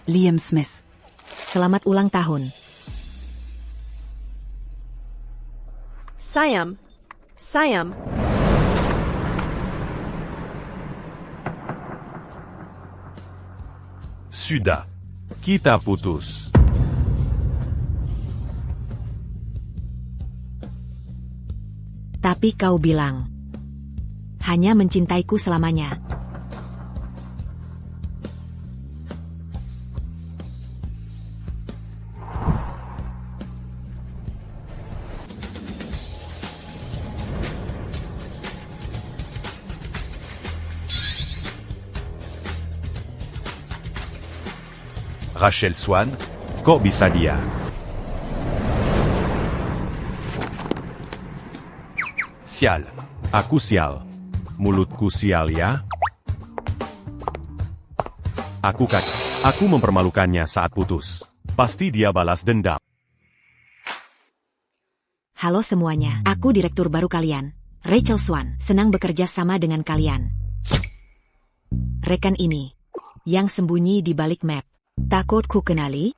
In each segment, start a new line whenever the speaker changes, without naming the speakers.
Liam Smith.
Selamat ulang tahun.
Siam. Siam.
Sudah. Kita putus.
Tapi kau bilang hanya mencintaiku selamanya.
Rachel Swan, kok bisa dia? Sial. Aku sial. Mulutku sial ya. Aku mempermalukannya saat putus. Pasti dia balas dendam.
Halo semuanya, aku direktur baru kalian, Rachel Swan. Senang bekerja sama dengan kalian. Rekan ini, yang sembunyi di balik map. Takut ku kenali?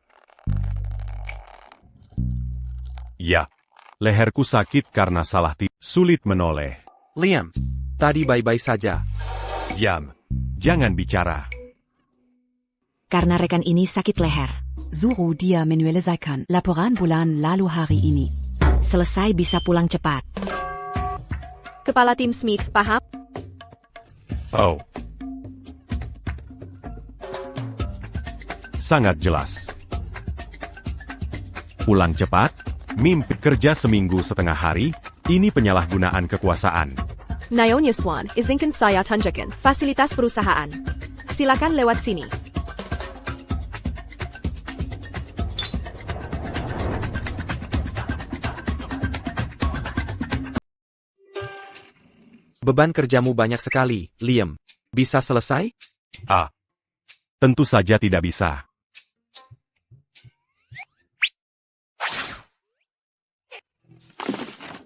Ya. Leherku sakit karena salah sulit menoleh.
Liam, tadi baik-baik saja.
Diam. Jangan bicara.
Karena rekan ini sakit leher.
Suruh dia menyelesaikan laporan bulan lalu hari ini.
Selesai bisa pulang cepat.
Kepala tim Smith, paham?
Oh. Sangat jelas. Pulang cepat, mimpi kerja seminggu setengah hari, ini penyalahgunaan kekuasaan.
Nyonya Swan, izinkan saya tunjukkan fasilitas perusahaan. Silakan lewat sini.
Beban kerjamu banyak sekali, Liam. Bisa selesai?
Tentu saja tidak bisa.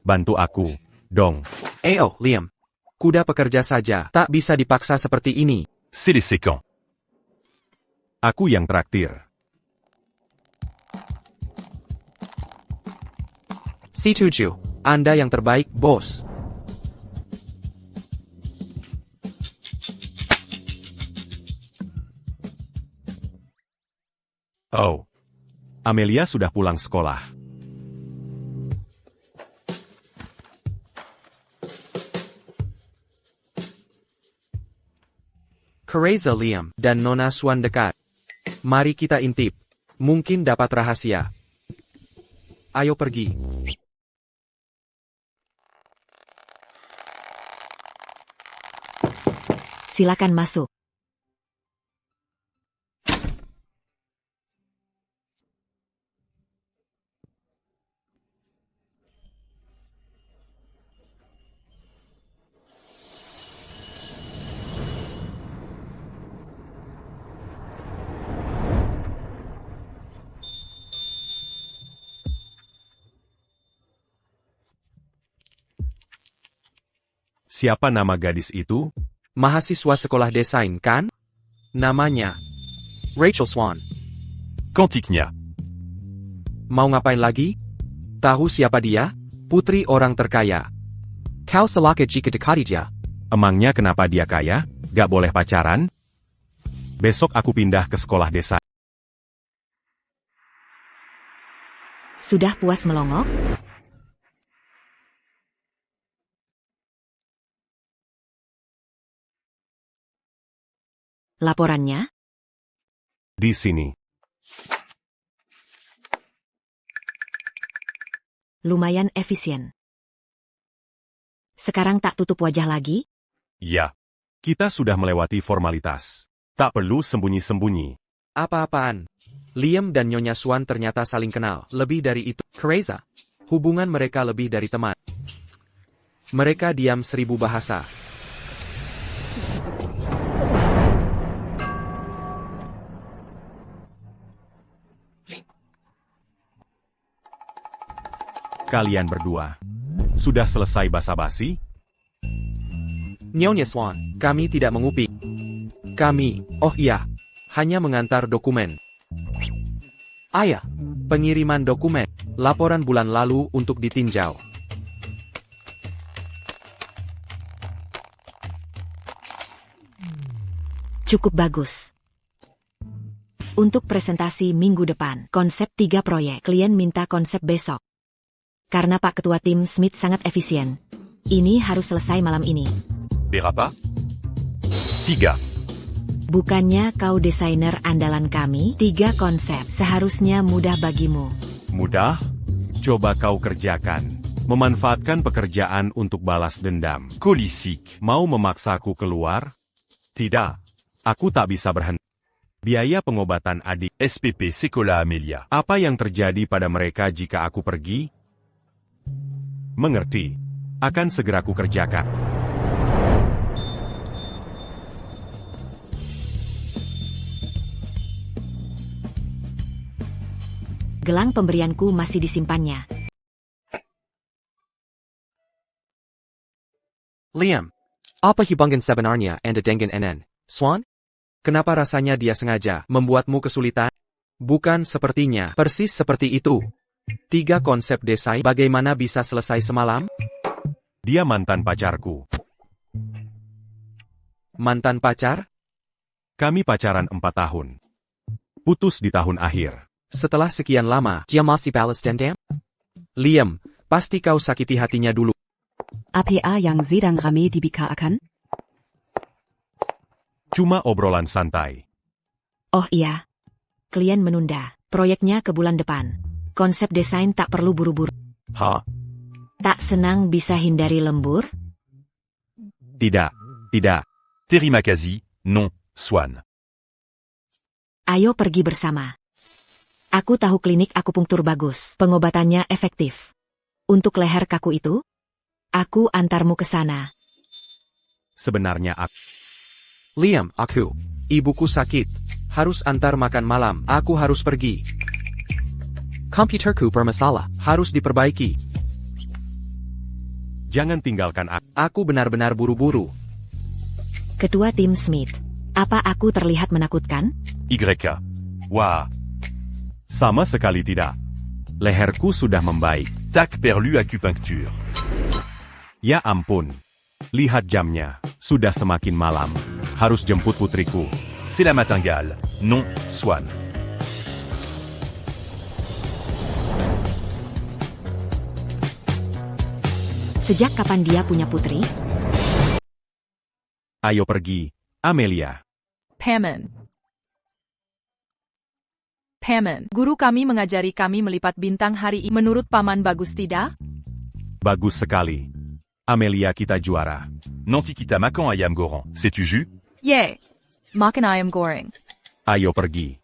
Bantu aku, dong.
Liam. Kuda pekerja saja, tak bisa dipaksa seperti ini.
Sidisikon. Aku yang traktir.
Si7, Anda yang terbaik, bos.
Oh. Amelia sudah pulang sekolah.
Kereza Liam dan Nona Swan dekat. Mari kita intip. Mungkin dapat rahasia. Ayo pergi.
Silakan masuk.
Siapa nama gadis itu?
Mahasiswa sekolah desain, kan? Namanya Rachel Swan.
Kontiknya.
Mau ngapain lagi? Tahu siapa dia? Putri orang terkaya. Kau celaka jika dekati dia.
Emangnya kenapa dia kaya? Gak boleh pacaran? Besok aku pindah ke sekolah desa.
Sudah puas melongok? Laporannya?
Di sini.
Lumayan efisien. Sekarang tak tutup wajah lagi?
Ya. Kita sudah melewati formalitas. Tak perlu sembunyi-sembunyi.
Apa-apaan? Liam dan Nyonya Swan ternyata saling kenal. Lebih dari itu, Kereza. Hubungan mereka lebih dari teman. Mereka diam 1000 bahasa.
Kalian berdua. Sudah selesai basa-basi?
Nyonya Swan, kami tidak mengupik. Kami, oh iya, hanya mengantar dokumen. Ayah, pengiriman dokumen, laporan bulan lalu untuk ditinjau.
Cukup bagus. Untuk presentasi minggu depan, konsep 3 proyek, klien minta konsep besok. Karena Pak Ketua Tim Smith sangat efisien, ini harus selesai malam ini.
Berapa? 3.
Bukannya kau desainer andalan kami? 3 konsep, seharusnya mudah bagimu.
Mudah? Coba kau kerjakan. Memanfaatkan pekerjaan untuk balas dendam. Kolisik. Mau memaksaku keluar? Tidak. Aku tak bisa berhenti. Biaya pengobatan adik. SPP Sekolah Amelia. Apa yang terjadi pada mereka jika aku pergi? Mengerti. Akan segera ku kerjakan.
Gelang pemberianku masih disimpannya.
Liam, apa hubungan sebenarnya Anda dengan NN, Swan? Kenapa rasanya dia sengaja membuatmu kesulitan? Bukan sepertinya, persis seperti itu. 3 konsep desain bagaimana bisa selesai semalam?
Dia mantan pacarku.
Mantan pacar?
Kami pacaran 4 tahun. Putus di tahun akhir.
Setelah sekian lama, dia masih balas dendam? Liam, pasti kau sakiti hatinya dulu.
APA yang sedang ramai dibicarakan?
Cuma obrolan santai.
Oh iya. Klien menunda. Proyeknya ke bulan depan. Konsep desain tak perlu buru-buru.
Hah?
Tak senang bisa hindari lembur?
Tidak. Tidak.
Terima kasih, non, Swan.
Ayo pergi bersama. Aku tahu klinik akupunktur bagus. Pengobatannya efektif. Untuk leher kaku itu, aku antarmu ke sana.
Sebenarnya aku...
Liam, ibuku sakit. Harus antar makan malam. Aku harus pergi. Komputerku bermasalah. Harus diperbaiki.
Jangan tinggalkan aku.
Aku benar-benar buru-buru.
Ketua Tim Smith. Apa aku terlihat menakutkan?
YK.
Wah. Sama sekali tidak. Leherku sudah membaik.
Tac perlu acupuncture.
Ya ampun. Lihat jamnya. Sudah semakin malam. Harus jemput putriku.
C'est la martingale, non, Swan.
Sejak kapan dia punya putri?
Ayo pergi, Amelia.
Paman. Paman, guru kami mengajari kami melipat bintang hari ini. Menurut Paman bagus tidak?
Bagus sekali. Amelia kita juara.
Nanti kita makan ayam goreng, sais-tu jus?
Ye. Makan ayam goreng.
Ayo pergi.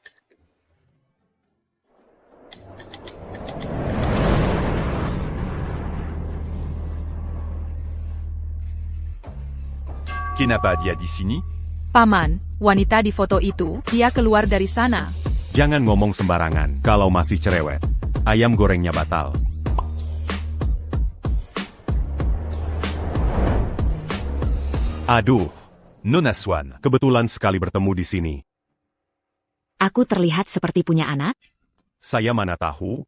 Kenapa dia di sini?
Paman, wanita di foto itu, dia keluar dari sana.
Jangan ngomong sembarangan. Kalau masih cerewet, ayam gorengnya batal. Aduh,
Nona Swan.
kebetulan sekali bertemu di sini.
Aku terlihat seperti punya anak?
Saya mana tahu?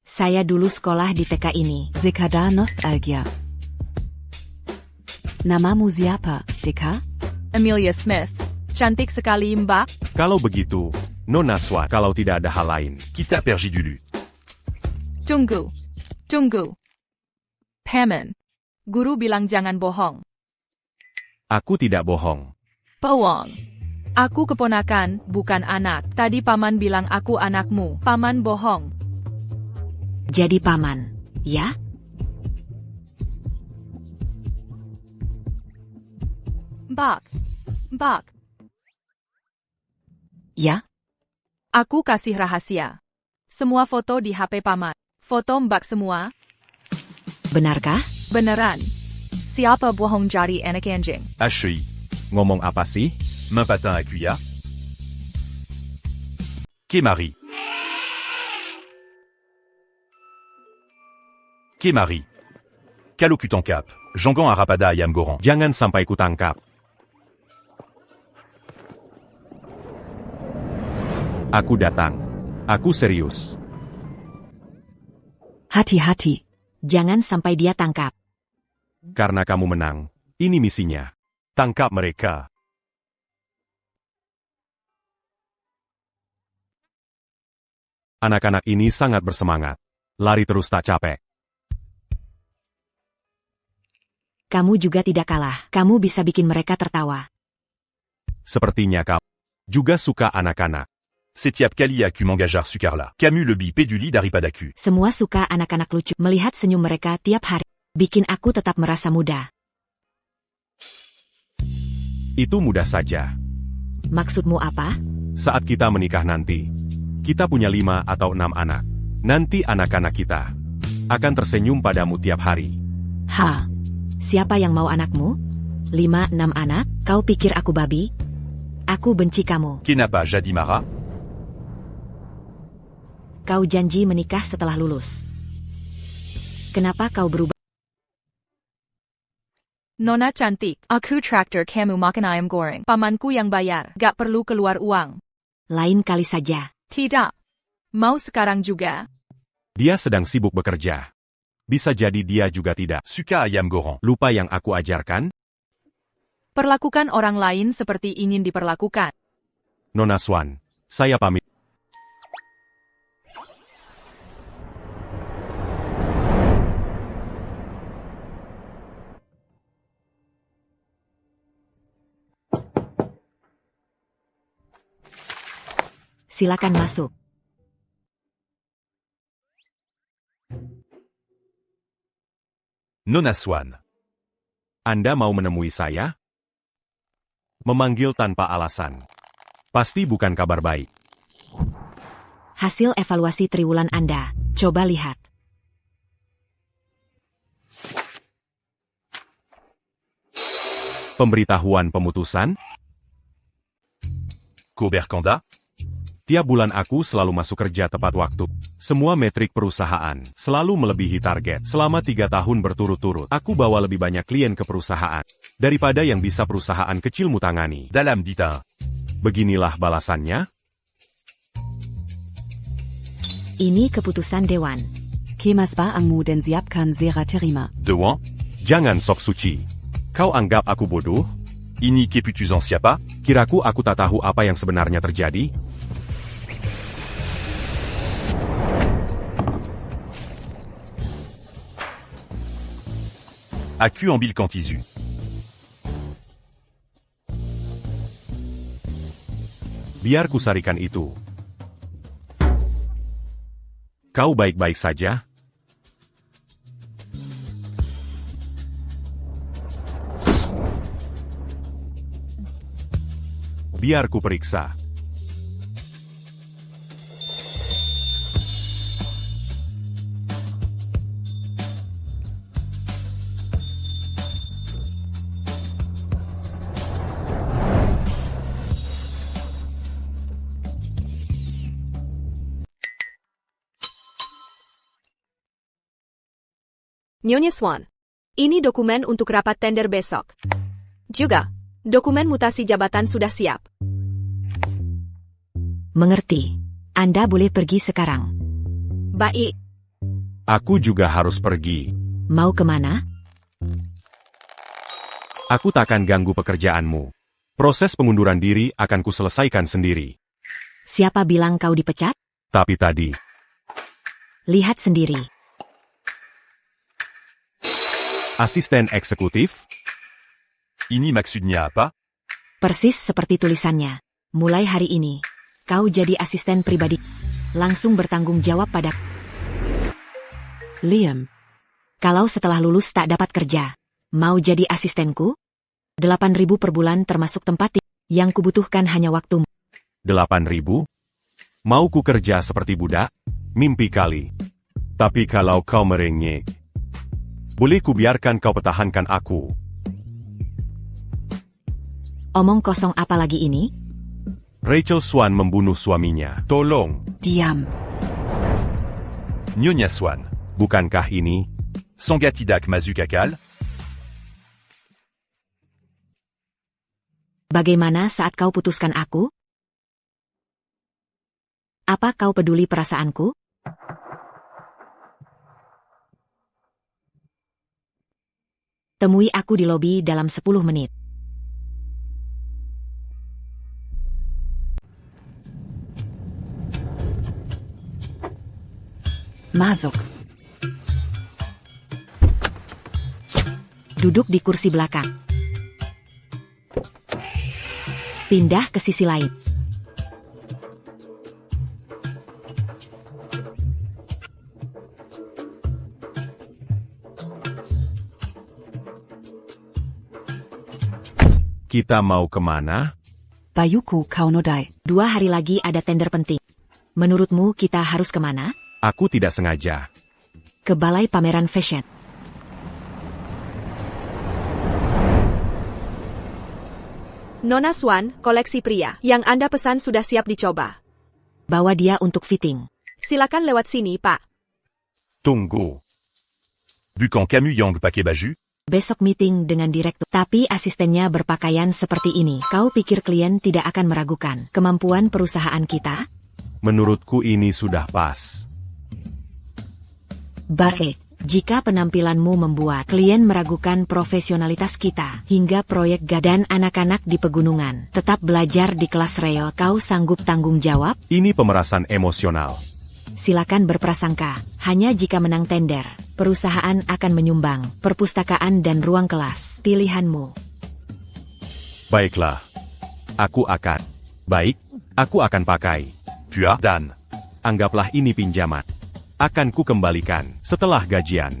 Saya dulu sekolah di TK ini.
Sekadar nostalgia. Namamu siapa, Deka?
Amelia Smith. Cantik sekali, Mbak.
Kalau begitu, Nona Swan, kalau tidak ada hal lain.
Kita pergi dulu.
Tunggu. Tunggu. Paman. Guru bilang jangan bohong.
Aku tidak bohong.
Bohong. Aku keponakan, bukan anak. Tadi Paman bilang aku anakmu. Paman bohong.
Jadi paman, ya?
Mbak. Mbak.
Ja?
Aku kasih rahasia. Semua foto di HP Paman. Foto Mbak semua.
Benarkah?
Beneran. Siapa bohong jari anak anjing?
HI.
Ngomong apa sih?
Main patin à cuillère. Kémari. Kémari. Kalau en cap. Jangan arapada ayam goreng.
Jangan sampai kutangkap. Aku datang. Aku serius.
Hati-hati.
Jangan sampai dia tangkap.
Karena kamu menang. Ini misinya. Tangkap mereka. Anak-anak ini sangat bersemangat. Lari terus tak capek.
Kamu juga tidak kalah. Kamu bisa bikin mereka tertawa.
Sepertinya kau juga suka anak-anak.
Setiap kali aku m'engajar Sukarla. Camus le bi péduli daripadaku.
Semua suka anak-anak lucu. Melihat senyum mereka tiap hari. Bikin aku tetap merasa muda.
Itu mudah saja.
Maksudmu apa?
Saat kita menikah nanti, kita punya 5 atau 6 anak. Nanti anak-anak kita akan tersenyum padamu tiap hari.
Ha.
Siapa yang mau anakmu? 5-6 anak? Kau pikir aku babi? Aku benci kamu.
Kenapa jadi marah?
Kau janji menikah setelah lulus. Kenapa kau berubah?
Nona cantik, aku traktor kamu makan ayam goreng. Pamanku yang bayar, gak perlu keluar uang.
Lain kali saja.
Tidak. Mau sekarang juga.
Dia sedang sibuk bekerja. Bisa jadi dia juga tidak
Suka ayam goreng.
lupa yang aku ajarkan.
Perlakukan orang lain seperti ingin diperlakukan.
Nona Swan, saya pamit.
Silakan masuk.
Nona Swan.
Anda mau menemui saya? Memanggil tanpa alasan. Pasti bukan kabar baik.
Hasil evaluasi triwulan Anda. Coba lihat.
Pemberitahuan pemutusan?
Koberkanda.
Tiap bulan aku selalu masuk kerja tepat waktu. Semua metrik perusahaan selalu melebihi target. Selama 3 tahun berturut-turut, aku bawa lebih banyak klien ke perusahaan daripada yang bisa perusahaan kecilmu tangani.
Dalam dita.
Beginilah balasannya.
Ini keputusan Dewan.
Kemas baangmu dan siapkan zera terima.
Dewan.
Jangan sok suci. Kau anggap aku bodoh?
Ini keputusan siapa?
Kiraku aku tak tahu apa yang sebenarnya terjadi?
Aku ambil kantizu.
Biar kusarikan itu. Kau baik-baik saja? Biar ku periksa.
Nyonya Swan, ini dokumen untuk rapat tender besok. Juga, dokumen mutasi jabatan sudah siap.
Mengerti. Anda boleh pergi sekarang.
Baik,
Aku juga harus pergi.
Mau kemana?
Aku takkan ganggu pekerjaanmu. Proses pengunduran diri akan kuselesaikan sendiri.
Siapa bilang kau dipecat?
Tapi tadi,
Lihat sendiri.
asisten eksekutif?
Ini maksudnya apa?
Persis seperti tulisannya. Mulai hari ini, kau jadi asisten pribadi. Langsung bertanggung jawab pada.
Liam.
Kalau setelah lulus tak dapat kerja, mau jadi asistenku? 8.000 per bulan termasuk tempat yang kubutuhkan hanya waktumu.
8.000? Mau ku kerja seperti budak? Mimpi kali. Tapi kalau kau merengek, boleh ku biarkan kau pertahankan aku.
Omong kosong apa lagi ini?
Rachel Swan membunuh suaminya. Tolong.
Diam.
Nyonya Swan.
Bukankah ini?
Sangatidak mazukakal?
Bagaimana saat kau putuskan aku? Apa kau peduli perasaanku? Temui aku di lobi dalam 10 menit.
Masuk.
Duduk di kursi belakang. Pindah ke sisi lain.
Kita mau kemana?
Bayuku kau nodai.
2 hari lagi ada tender penting. Menurutmu kita harus kemana?
Aku tidak sengaja.
Ke balai pameran fashion.
Nona Swan, koleksi pria yang Anda pesan sudah siap dicoba.
Bawa dia untuk fitting.
Silakan lewat sini, Pak.
Tunggu. Bukan Camus Yang pakai baju?
Besok meeting dengan direktur. Tapi asistennya berpakaian seperti ini. Kau pikir klien tidak akan meragukan kemampuan perusahaan kita?
Menurutku ini sudah pas.
Baik, jika penampilanmu membuat klien meragukan profesionalitas kita, hingga proyek dan anak-anak di pegunungan, tetap belajar di kelas Reo, kau sanggup tanggung jawab?
Ini pemerasan emosional.
Silakan berprasangka, hanya jika menang tender, perusahaan akan menyumbang perpustakaan dan ruang kelas pilihanmu.
Baiklah. Aku akan pakai.
Puis, Dan.
Anggaplah ini pinjaman. Akan ku kembalikan setelah gajian.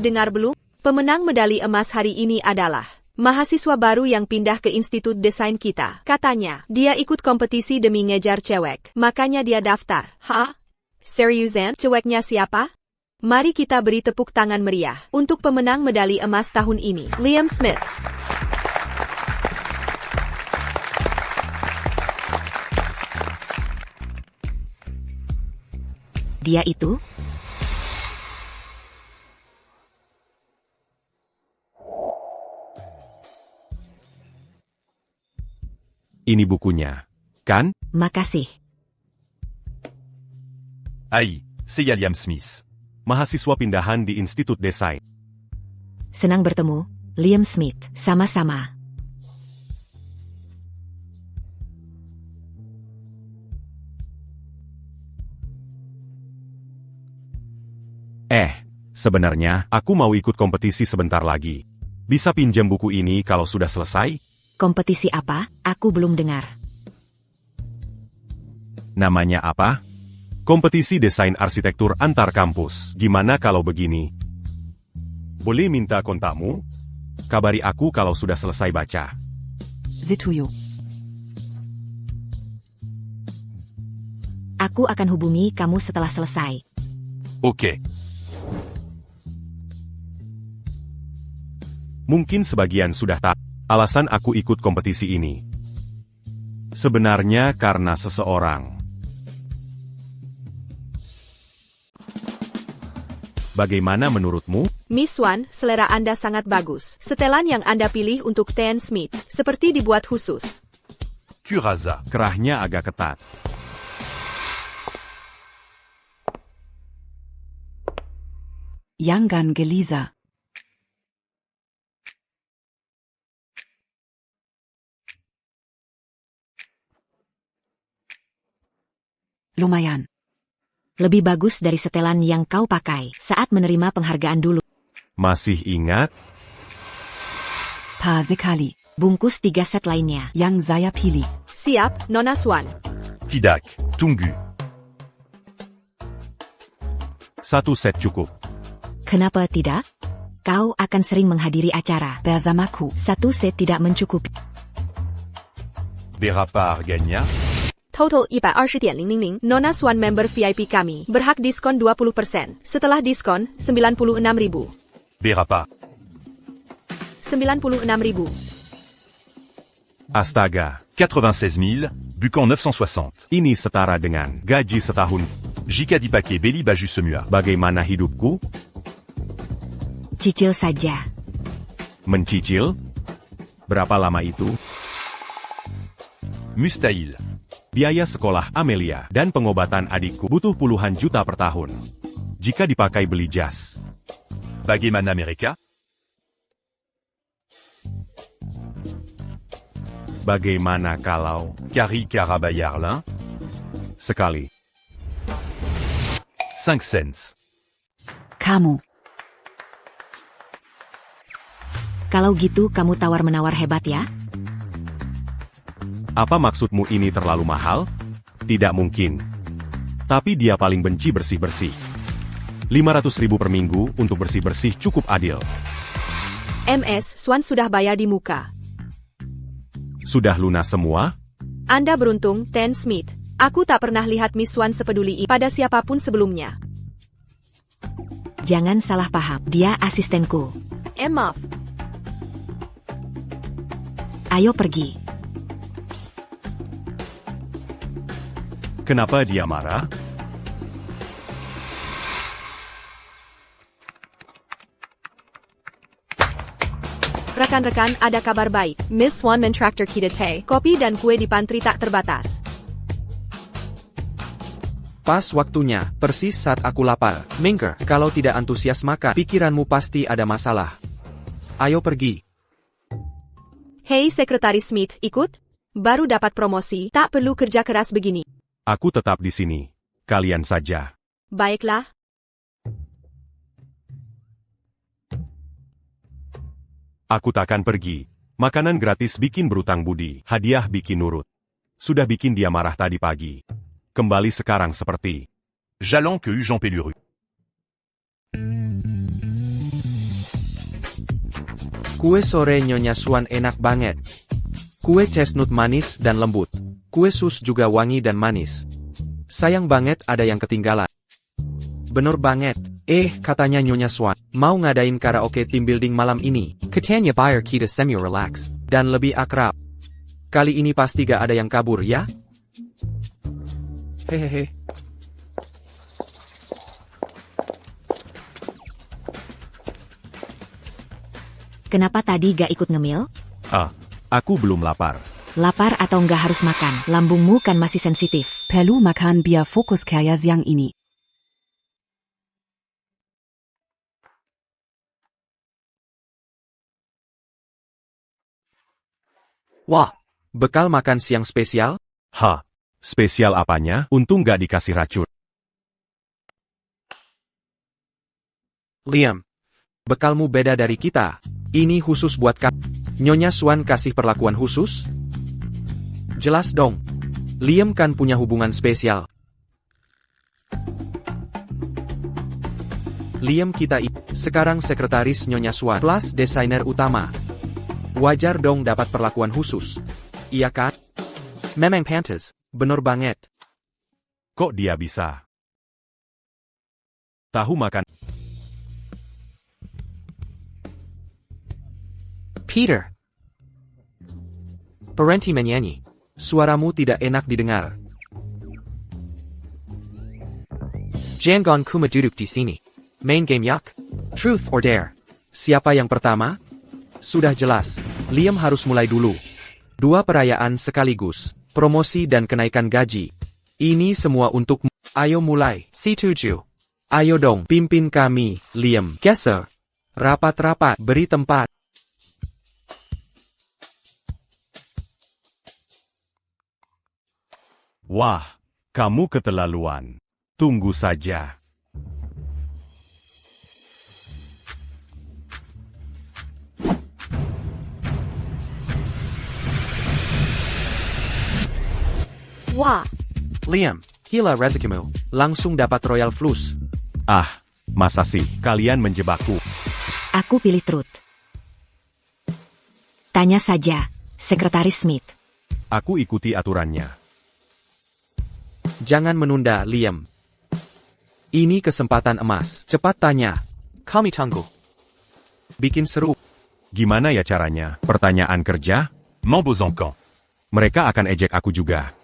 Dengar belum? Pemenang medali emas hari ini adalah mahasiswa baru yang pindah ke Institut Desain kita. Katanya, dia ikut kompetisi demi ngejar cewek. Makanya dia daftar. Hah? Seriusan? Ceweknya siapa? Mari kita beri tepuk tangan meriah untuk pemenang medali emas tahun ini, Liam Smith.
Dia itu?
Ini bukunya, kan?
Makasih.
Aïe, c'est Liam Smith.
Mahasiswa pindahan di Institut Desain.
Senang bertemu, Liam Smith. Sama-sama.
Sebenarnya, aku mau ikut kompetisi sebentar lagi. Bisa pinjam buku ini kalau sudah selesai?
Kompetisi apa? Aku belum dengar.
Namanya apa? Kompetisi desain arsitektur antar kampus. Gimana kalau begini? Boleh minta kontakmu? Kabari aku kalau sudah selesai baca.
Situyu.
Aku akan hubungi kamu setelah selesai.
Ok.
Mungkin sebagian sudah tak. Alasan aku ikut kompetisi ini. Sebenarnya karena seseorang. Bagaimana menurutmu?
Miss Swan, selera Anda sangat bagus. Setelan yang Anda pilih untuk Tan Smith, seperti dibuat khusus.
Curaza.
Kerahnya agak ketat.
Yangan Gelisa. Lumayan.
Lebih bagus dari setelan yang kau pakai saat menerima penghargaan dulu.
Masih ingat?
Pa sekali.
Bungkus 3 set lainnya.
Yang saya pilih.
Siap, Nona Swan.
Tidak, tunggu.
1 set cukup.
Kenapa tidak? Kau akan sering menghadiri acara.
Bersamaku.
1 set tidak mencukupi.
Berapa harganya?
Total 120.000. Nona Swan member VIP kami berhak diskon 20%. Setelah diskon, 96.000.
Berapa?
96.000.
Astaga,
96 000, Bucan 960.
ini setara dengan gaji setahun.
Jika dipakai Beli baju semua.
Bagaimana hidupku?
Cicil saja.
Mencicil? Berapa lama itu?
Mustahil.
Biaya sekolah Amelia dan pengobatan adikku butuh puluhan juta per tahun. Jika dipakai beli jas.
Bagaimana mereka?
Bagaimana kalau
Kari Karabayarlin?
sekali?
5 cents.
Kamu.
Kalau gitu kamu tawar-menawar hebat ya?
Apa maksudmu ini terlalu mahal? Tidak mungkin. Tapi dia paling benci bersih-bersih. 500.000 per minggu untuk bersih-bersih cukup adil.
MS, Swan sudah bayar di muka.
Sudah lunas semua?
Anda beruntung, Ten Smith. Aku tak pernah lihat Miss Swan sepeduli pada siapapun sebelumnya.
Jangan salah paham, dia asistenku.
Maaf.
Ayo pergi.
Kenapa dia marah?
Rekan-rekan, ada kabar baik. Miss Swan mentraktir kita teh, kopi dan kue di pantry tak terbatas.
Pas waktunya, persis saat aku lapar. Minker, kalau tidak antusias maka pikiranmu pasti ada masalah. Ayo pergi.
Hei Sekretaris Smith, ikut? Baru dapat promosi, tak perlu kerja keras begini.
Aku tetap di sini. Kalian saja.
Baiklah.
Aku takkan pergi. Makanan gratis bikin berutang budi, hadiah bikin nurut. Sudah bikin dia marah tadi pagi. Kembali sekarang seperti
Jalon que Jean Peluru.
Kue sore Nyonya Swan enak banget. Kue chestnut manis dan lembut. Kue sus juga wangi dan manis. Sayang banget ada yang ketinggalan. Bener banget. Katanya Nyonya Swan, mau ngadain karaoke team building malam ini. Katanya biar kita semi-relax, dan lebih akrab. Kali ini pasti gak ada yang kabur ya? Hehehe.
Kenapa tadi gak ikut ngemil?
Aku belum lapar.
Lapar atau nggak harus makan, lambungmu kan masih sensitif.
Perlu makan biar fokus kerja siang ini.
Wah, bekal makan siang spesial?
Spesial apanya? Untung gak dikasih racun.
Liam, bekalmu beda dari kita. Ini khusus buat kamu. Nyonya Swan kasih perlakuan khusus? Jelas dong. Liam kan punya hubungan spesial. Liam kita sekarang sekretaris Nyonya Swan plus desainer utama. Wajar dong dapat perlakuan khusus. Iya kan? Memang pantas. Bener banget.
Kok dia bisa tahu makan?
Peter. Parenti menyanyi. Suaramu tidak enak didengar. Jangan cuma duduk di sini. Main game yak. Truth or dare. Siapa yang pertama? Sudah jelas. Liam harus mulai dulu. 2 perayaan sekaligus. Promosi dan kenaikan gaji. Ini semua untukmu. Ayo mulai. C7. Ayo dong, pimpin kami, Liam. Geser. Rapat-rapat, beri tempat.
Wah, kamu keterlaluan. Tunggu saja.
Wah,
Liam, gila rezekimu. Langsung dapat Royal Flus.
Masa sih kalian menjebakku?
Aku pilih Truth. Tanya saja, Sekretaris Smith.
Aku ikuti aturannya.
Jangan menunda, Liam. Ini kesempatan emas. Cepat tanya. Kami tunggu. Bikin seru.
Gimana ya caranya? Pertanyaan kerja?
Mambo Zancan.
Mereka akan ejek aku juga.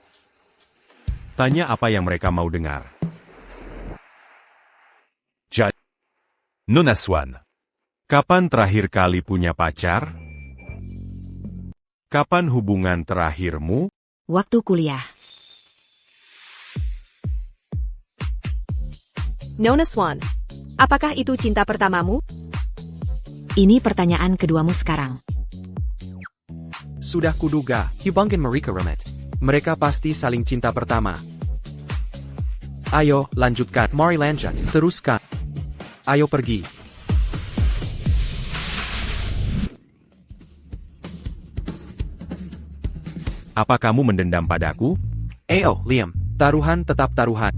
Tanya apa yang mereka mau dengar.
Nona Swan.
Kapan terakhir kali punya pacar? Kapan hubungan terakhirmu?
Waktu kuliah.
Nona Swan. Apakah itu cinta pertamamu?
Ini pertanyaan keduamu sekarang.
Sudah kuduga, Hubong dan Marika Remet. Mereka pasti saling cinta pertama. Ayo, lanjutkan. Mari lanjut. Teruskan. Ayo pergi.
Apa kamu mendendam padaku?
Ayo, Liam. Taruhan tetap taruhan.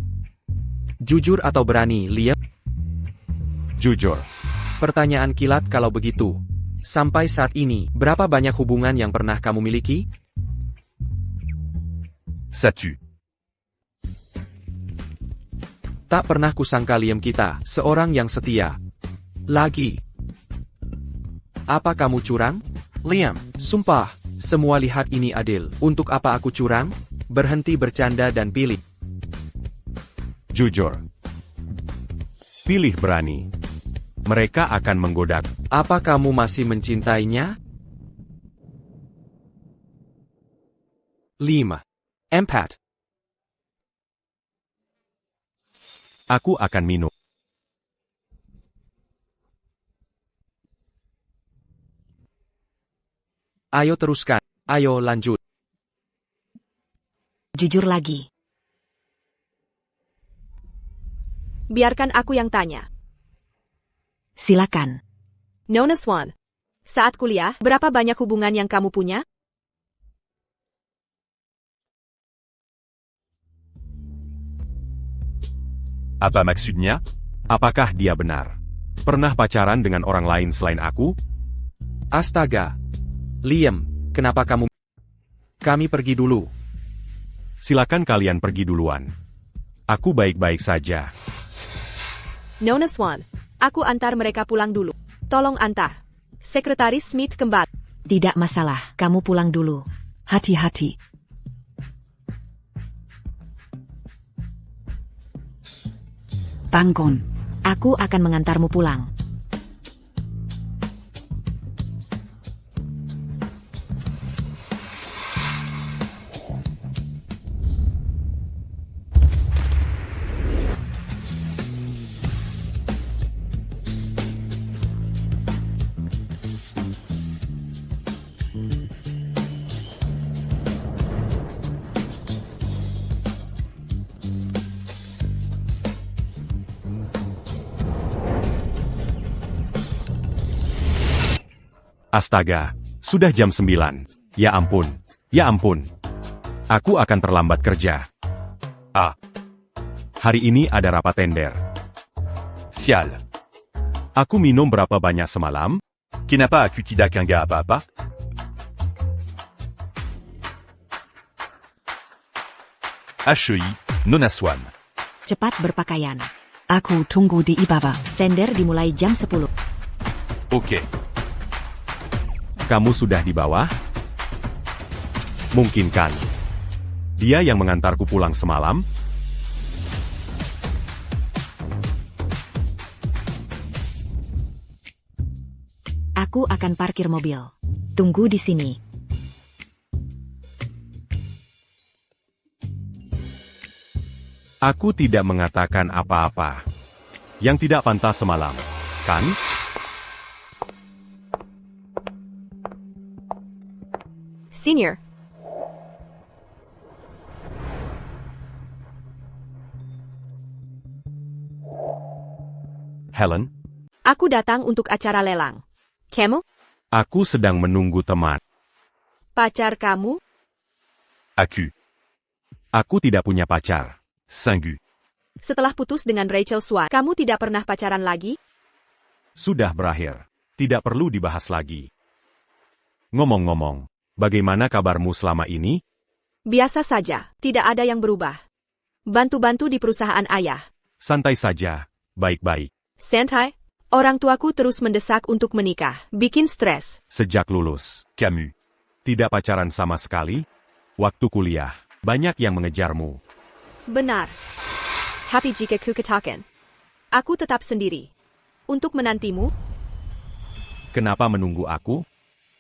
Jujur atau berani, Liam?
Jujur.
Pertanyaan kilat kalau begitu. Sampai saat ini, berapa banyak hubungan yang pernah kamu miliki?
Ça tue.
Tak pernah kusangka Liam kita, seorang yang setia. Lagi. Apa kamu curang? Liam, sumpah, semua lihat ini adil. Untuk apa aku curang? Berhenti bercanda dan pilih.
Jujur. Pilih berani. Mereka akan menggoda.
Apa kamu masih mencintainya? 5. 4.
Aku akan minum.
Ayo teruskan. Ayo lanjut.
Jujur lagi.
Biarkan aku yang tanya.
Silakan.
Nona Swan. Saat kuliah, berapa banyak hubungan yang kamu punya?
Apa maksudnya?
Apakah dia benar? Pernah pacaran dengan orang lain selain aku?
Astaga. Liam, kenapa kamu... Kami pergi dulu.
Silakan kalian pergi duluan. Aku baik-baik saja.
Nona Swan. Aku antar mereka pulang dulu. Tolong antar. Sekretaris Smith kembali.
Tidak masalah, kamu pulang dulu.
Hati-hati. Bangun.
Aku akan mengantarmu pulang.
Astaga, sudah jam 9. Ya ampun, ya ampun. Aku akan terlambat kerja.
Ah,
Hari ini ada rapat tender.
Sial.
Aku minum berapa banyak semalam?
Kenapa aku tidak enggak apa-apa? HEI, Nona Swan.
Cepat berpakaian.
Aku tunggu di bawah.
Tender dimulai jam 10.
Oke.
Kamu sudah di bawah? Mungkin kan. Dia yang mengantarku pulang semalam?
Aku akan parkir mobil. Tunggu di sini.
Aku tidak mengatakan apa-apa. Yang tidak pantas semalam, kan?
Senior.
Helen,
Aku datang untuk acara lelang. Kamu?
aku sedang menunggu teman.
Pacar kamu?
Aku.
Aku tidak punya pacar.
Singu.
Setelah putus dengan Rachel Swan, kamu tidak pernah pacaran lagi?
Sudah berakhir. Tidak perlu dibahas lagi. Ngomong-ngomong, bagaimana kabarmu selama ini?
Biasa saja, tidak ada yang berubah. Bantu-bantu di perusahaan ayah.
Santai saja, baik-baik.
Santai? Orang tuaku terus mendesak untuk menikah. Bikin stres.
Sejak lulus,
Camus.
tidak pacaran sama sekali? Waktu kuliah, banyak yang mengejarmu.
Benar. Tapi jika ku katakan, aku tetap sendiri. Untuk menantimu,
Kenapa menunggu aku?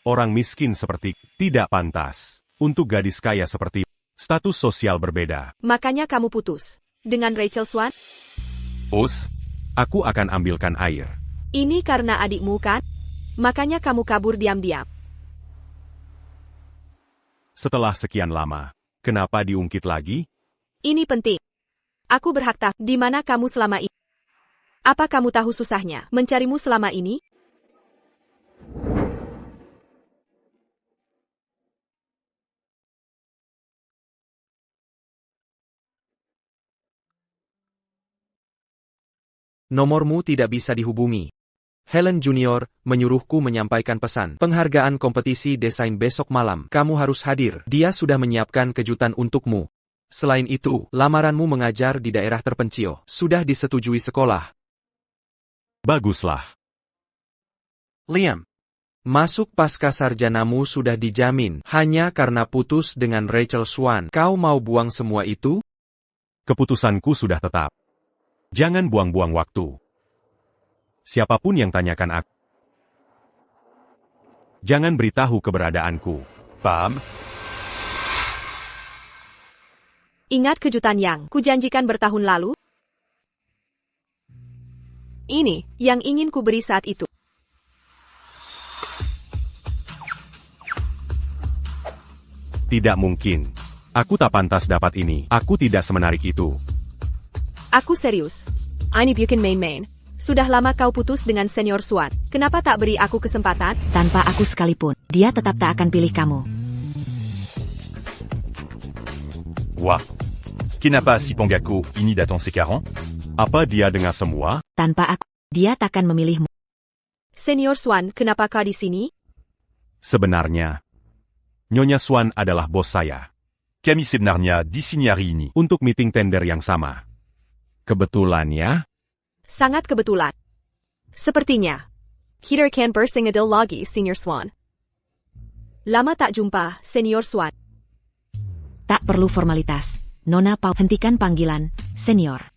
Orang miskin seperti tidak pantas. Untuk gadis kaya seperti status sosial berbeda.
makanya kamu putus. Dengan Rachel Swan?
Us, aku akan ambilkan air.
Ini karena adikmu kan? Makanya kamu kabur diam-diam.
Setelah sekian lama, kenapa diungkit lagi?
Ini penting. Aku berhak tahu di mana kamu selama ini. Apa kamu tahu susahnya mencarimu selama ini?
Nomormu tidak bisa dihubungi. Helen Junior menyuruhku menyampaikan pesan. Penghargaan kompetisi desain besok malam. Kamu harus hadir. Dia sudah menyiapkan kejutan untukmu. Selain itu, lamaranmu mengajar di daerah terpencil. Sudah disetujui sekolah.
Baguslah.
Liam. Masuk pasca sarjanamu sudah dijamin. Hanya karena putus dengan Rachel Swan. Kau mau buang semua itu?
Keputusanku sudah tetap. Jangan buang-buang waktu. Siapapun yang tanyakan aku, jangan beritahu keberadaanku.
Pam,
Ingat kejutan yang kujanjikan bertahun lalu? Ini yang ingin kuberi saat itu.
Tidak mungkin. Aku tak pantas dapat ini. Aku tidak semenarik itu.
Aku serius. Ini bukan main-main. Sudah lama kau putus dengan senior Swan. Kenapa tak beri aku kesempatan?
Tanpa aku sekalipun, dia tetap tak akan pilih kamu.
Wah. Kenapa si Pongako ini datang sekarang?
Apa dia dengar semua?
Tanpa aku, dia takkan memilihmu.
Senior Swan, kenapa kau di sini?
Sebenarnya, Nyonya Swan adalah bos saya.
Kami sebenarnya di sini hari ini.
Untuk meeting tender yang sama. Kebetulan ya?
Sangat kebetulan. Sepertinya. Kita akan bersingadil lagi, Senior Swan. Lama tak jumpa, Senior Swan.
Tak perlu formalitas. Nona Pau, hentikan panggilan, senior.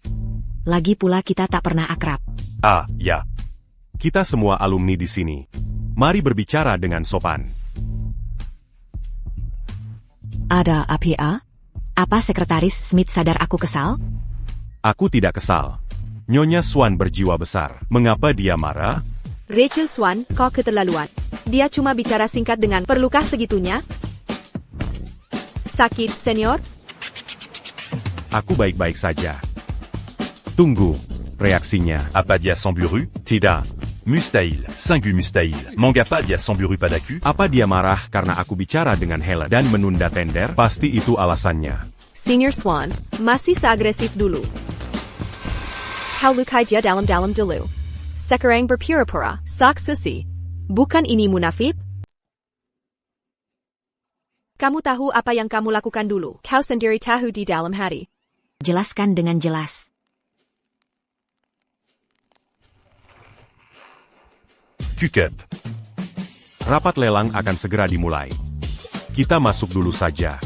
Lagi pula kita tak pernah akrab.
Ah, ya.
Kita semua alumni di sini. Mari berbicara dengan sopan.
Ada apa? Apa sekretaris Smith sadar aku kesal?
Aku tidak kesal. Nyonya Swan berjiwa besar. Mengapa dia marah?
Rachel Swan, kau keterlaluan. Dia cuma bicara singkat dengan perlukah segitunya? Sakit, senior?
Aku baik-baik saja. Tunggu. Reaksinya.
Apa dia Samburu?
Tidak.
Mustahil. Singu mustahil. Manga pas dia Samburu padaku?
Apa dia marah karena aku bicara dengan Helen dan menunda tender? Pasti itu alasannya.
Senior Swan, masih seagresif dulu. Kau lukai dia dalam-dalam dulu. Sekarang berpura-pura, sak susi. Bukan ini munafik? Kamu tahu apa yang kamu lakukan dulu. Kau sendiri tahu di dalam hati.
Jelaskan dengan jelas.
Cukup.
Rapat lelang akan segera dimulai. Kita masuk dulu saja.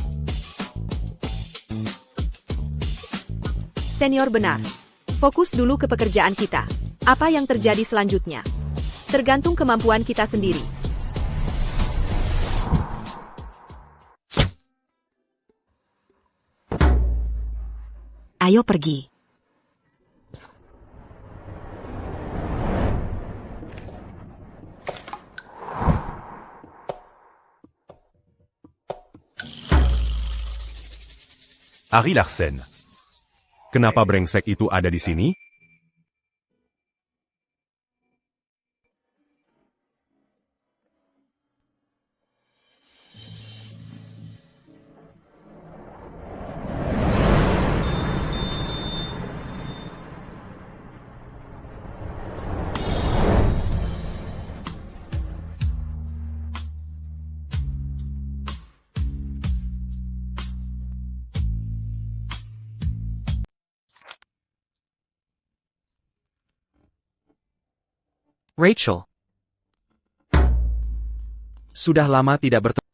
Senior benar. Fokus dulu ke pekerjaan kita. Apa yang terjadi selanjutnya? Tergantung kemampuan kita sendiri.
Ayo pergi.
Ari Larsen.
Kenapa brengsek itu ada di sini?
Rachel. Sudah lama tidak bertemu.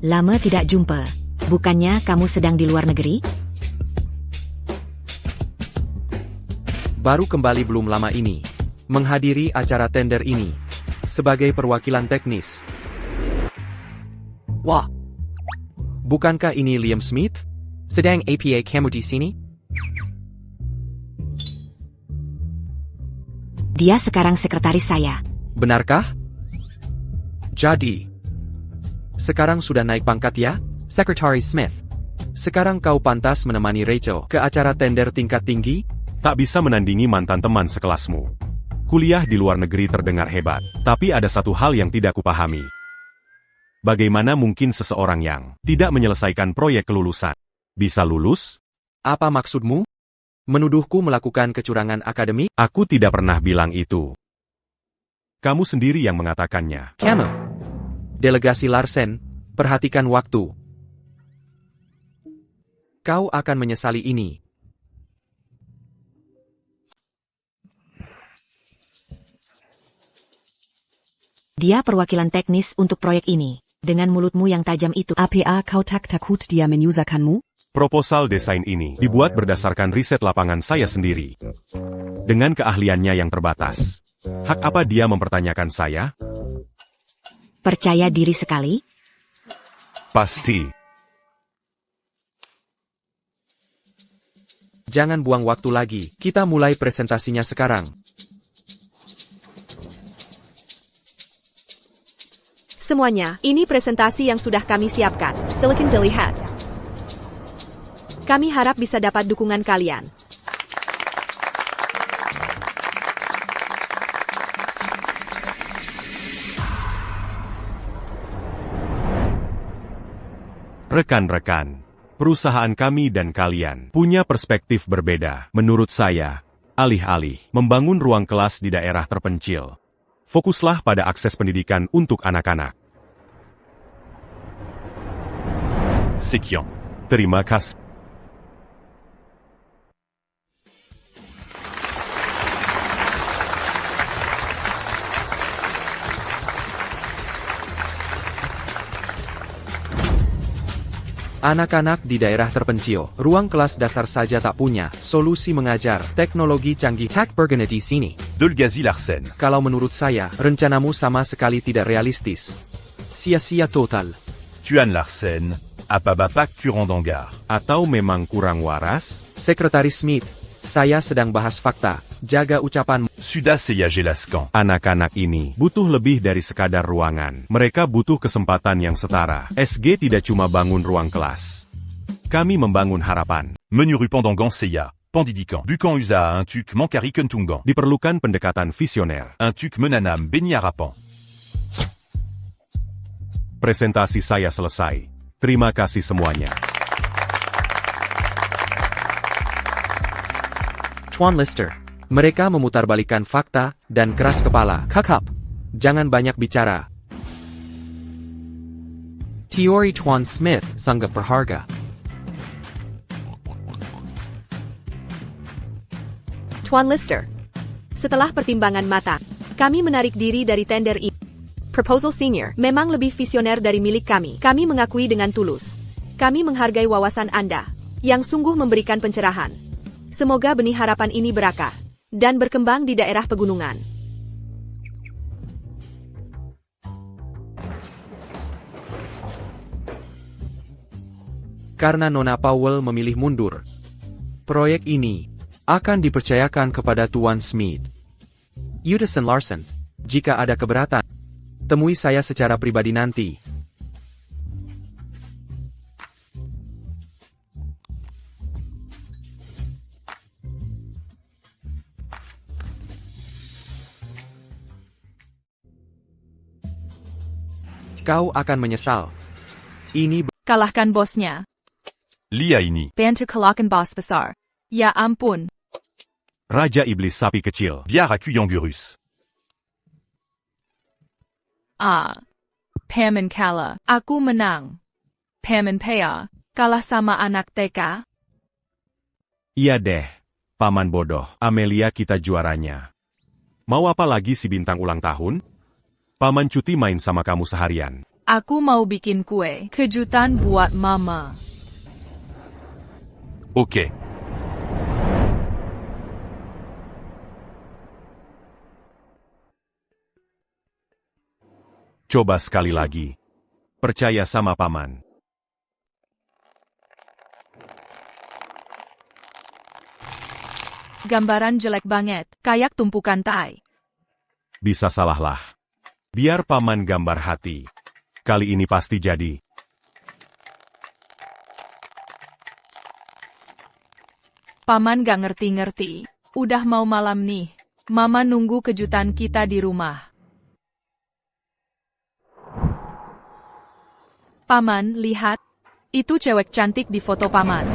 Lama tidak jumpa. Bukannya kamu sedang di luar negeri?
Baru kembali belum lama ini. Menghadiri acara tender ini. Sebagai perwakilan teknis. Wah. Bukankah ini Liam Smith? Sedang APA kamu di sini?
Dia sekarang sekretaris saya.
Benarkah? Jadi, sekarang sudah naik pangkat ya, Sekretaris Smith. Sekarang kau pantas menemani Rachel ke acara tender tingkat tinggi?
Tak bisa menandingi mantan teman sekelasmu. Kuliah di luar negeri terdengar hebat, tapi ada satu hal yang tidak kupahami. Bagaimana mungkin seseorang yang tidak menyelesaikan proyek kelulusan bisa lulus?
Apa maksudmu? Menuduhku melakukan kecurangan akademik?
Aku tidak pernah bilang itu. Kamu sendiri yang mengatakannya.
Kamu. Delegasi Larsen, perhatikan waktu. Kau akan menyesali ini.
Dia perwakilan teknis untuk proyek ini. Dengan mulutmu yang tajam itu.
APA kau tak takut dia menyusahkanmu?
Proposal desain ini dibuat berdasarkan riset lapangan saya sendiri. Dengan keahliannya yang terbatas. Hak apa dia mempertanyakan saya?
Percaya diri sekali?
Pasti.
Jangan buang waktu lagi, kita mulai presentasinya sekarang.
Semuanya, ini presentasi yang sudah kami siapkan. Silakan dilihat. Kami harap bisa dapat dukungan kalian.
Rekan-rekan, perusahaan kami dan kalian punya perspektif berbeda. Menurut saya, alih-alih membangun ruang kelas di daerah terpencil, fokuslah pada akses pendidikan untuk anak-anak.
Sekian.
Terima kasih.
Anak-anak di daerah terpencil, ruang kelas dasar saja tak punya, solusi mengajar, teknologi canggih tak berguna di sini.
Delegasi Larsen.
Kalau menurut saya, rencanamu sama sekali tidak realistis. Sia-sia total.
Tuan Larsen. Apa bapak kurang dengar?
Atau memang kurang waras?
Sekretaris Smith, saya sedang bahas fakta, jaga ucapanmu.
Sudah saya jelaskan.
Anak-anak ini butuh lebih dari sekadar ruangan. Mereka butuh kesempatan yang setara. SG tidak cuma bangun ruang kelas. Kami membangun harapan.
Menu pendant Ganseya. Pendidikan. Bukan usaha un tuk mankari kentungan.
Diperlukan pendekatan visioner.
Un tuk menanam benih harapan.
Presentasi saya selesai. Terima kasih semuanya.
Tuan Lister, mereka memutarbalikkan fakta dan keras kepala. Kakap, jangan banyak bicara. Teori Tuan Smith sangat berharga.
Tuan Lister, setelah pertimbangan matang, kami menarik diri dari tender ini. Proposal Senior memang lebih visioner dari milik kami. Kami mengakui dengan tulus. Kami menghargai wawasan Anda, yang sungguh memberikan pencerahan. Semoga benih harapan ini berakar dan berkembang di daerah pegunungan.
Karena Nona Powell memilih mundur, proyek ini akan dipercayakan kepada Tuan Smith. Udison Larsen, jika ada keberatan, temui saya secara pribadi nanti. Kau akan menyesal. Ini
Kalahkan bosnya.
Lia ini.
Bantu kalahkan bos besar. Ya ampun.
Raja Iblis Sapi Kecil.
Biar aku yang gurus.
Paman kalah. Aku menang. Paman Pea, kalah sama anak TK.
Iya deh, paman bodoh. Amelia kita juaranya. Mau apa lagi si bintang ulang tahun? Paman cuti main sama kamu seharian.
Aku mau bikin kue kejutan buat Mama.
Ok.
Coba sekali lagi. Percaya sama paman.
Gambaran jelek banget, kayak tumpukan tai.
Bisa salahlah. Biar paman gambar hati. Kali ini pasti jadi.
Paman gak ngerti-ngerti. Udah mau malam nih. Mama nunggu kejutan kita di rumah. Paman, lihat. Itu cewek cantik di foto paman.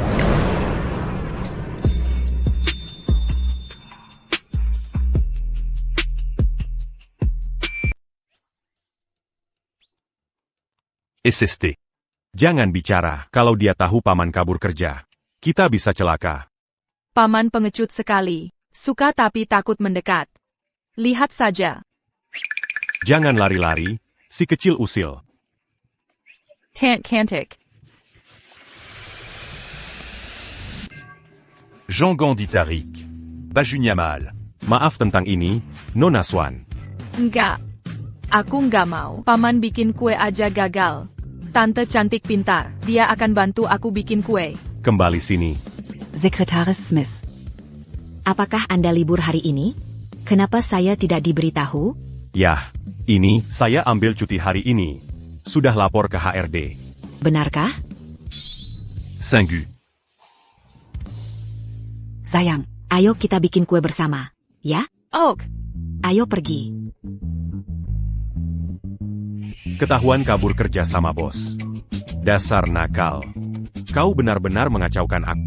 SST.
Jangan bicara kalau dia tahu paman kabur kerja. Kita bisa celaka.
Paman pengecut sekali. Suka tapi takut mendekat. Lihat saja.
Jangan lari-lari, si kecil usil.
Cantik.
Jean-Gon dit Tariq. Bajunya mal.
Maaf tentang ini, Nona Swan.
Enggak. Aku nggak mau. Paman bikin kue aja gagal. Tante cantik pintar. Dia akan bantu aku bikin kue.
Kembali sini.
Sekretaris Smith.
Apakah Anda libur hari ini? Kenapa saya tidak diberitahu?
Yah, ini saya ambil cuti hari ini. Sudah lapor ke HRD.
Benarkah?
Singu.
Sayang,
Ayo kita bikin kue bersama. Ya?
Ok.
Ayo pergi.
Ketahuan kabur kerja sama bos. Dasar nakal. Kau benar-benar mengacaukan aku.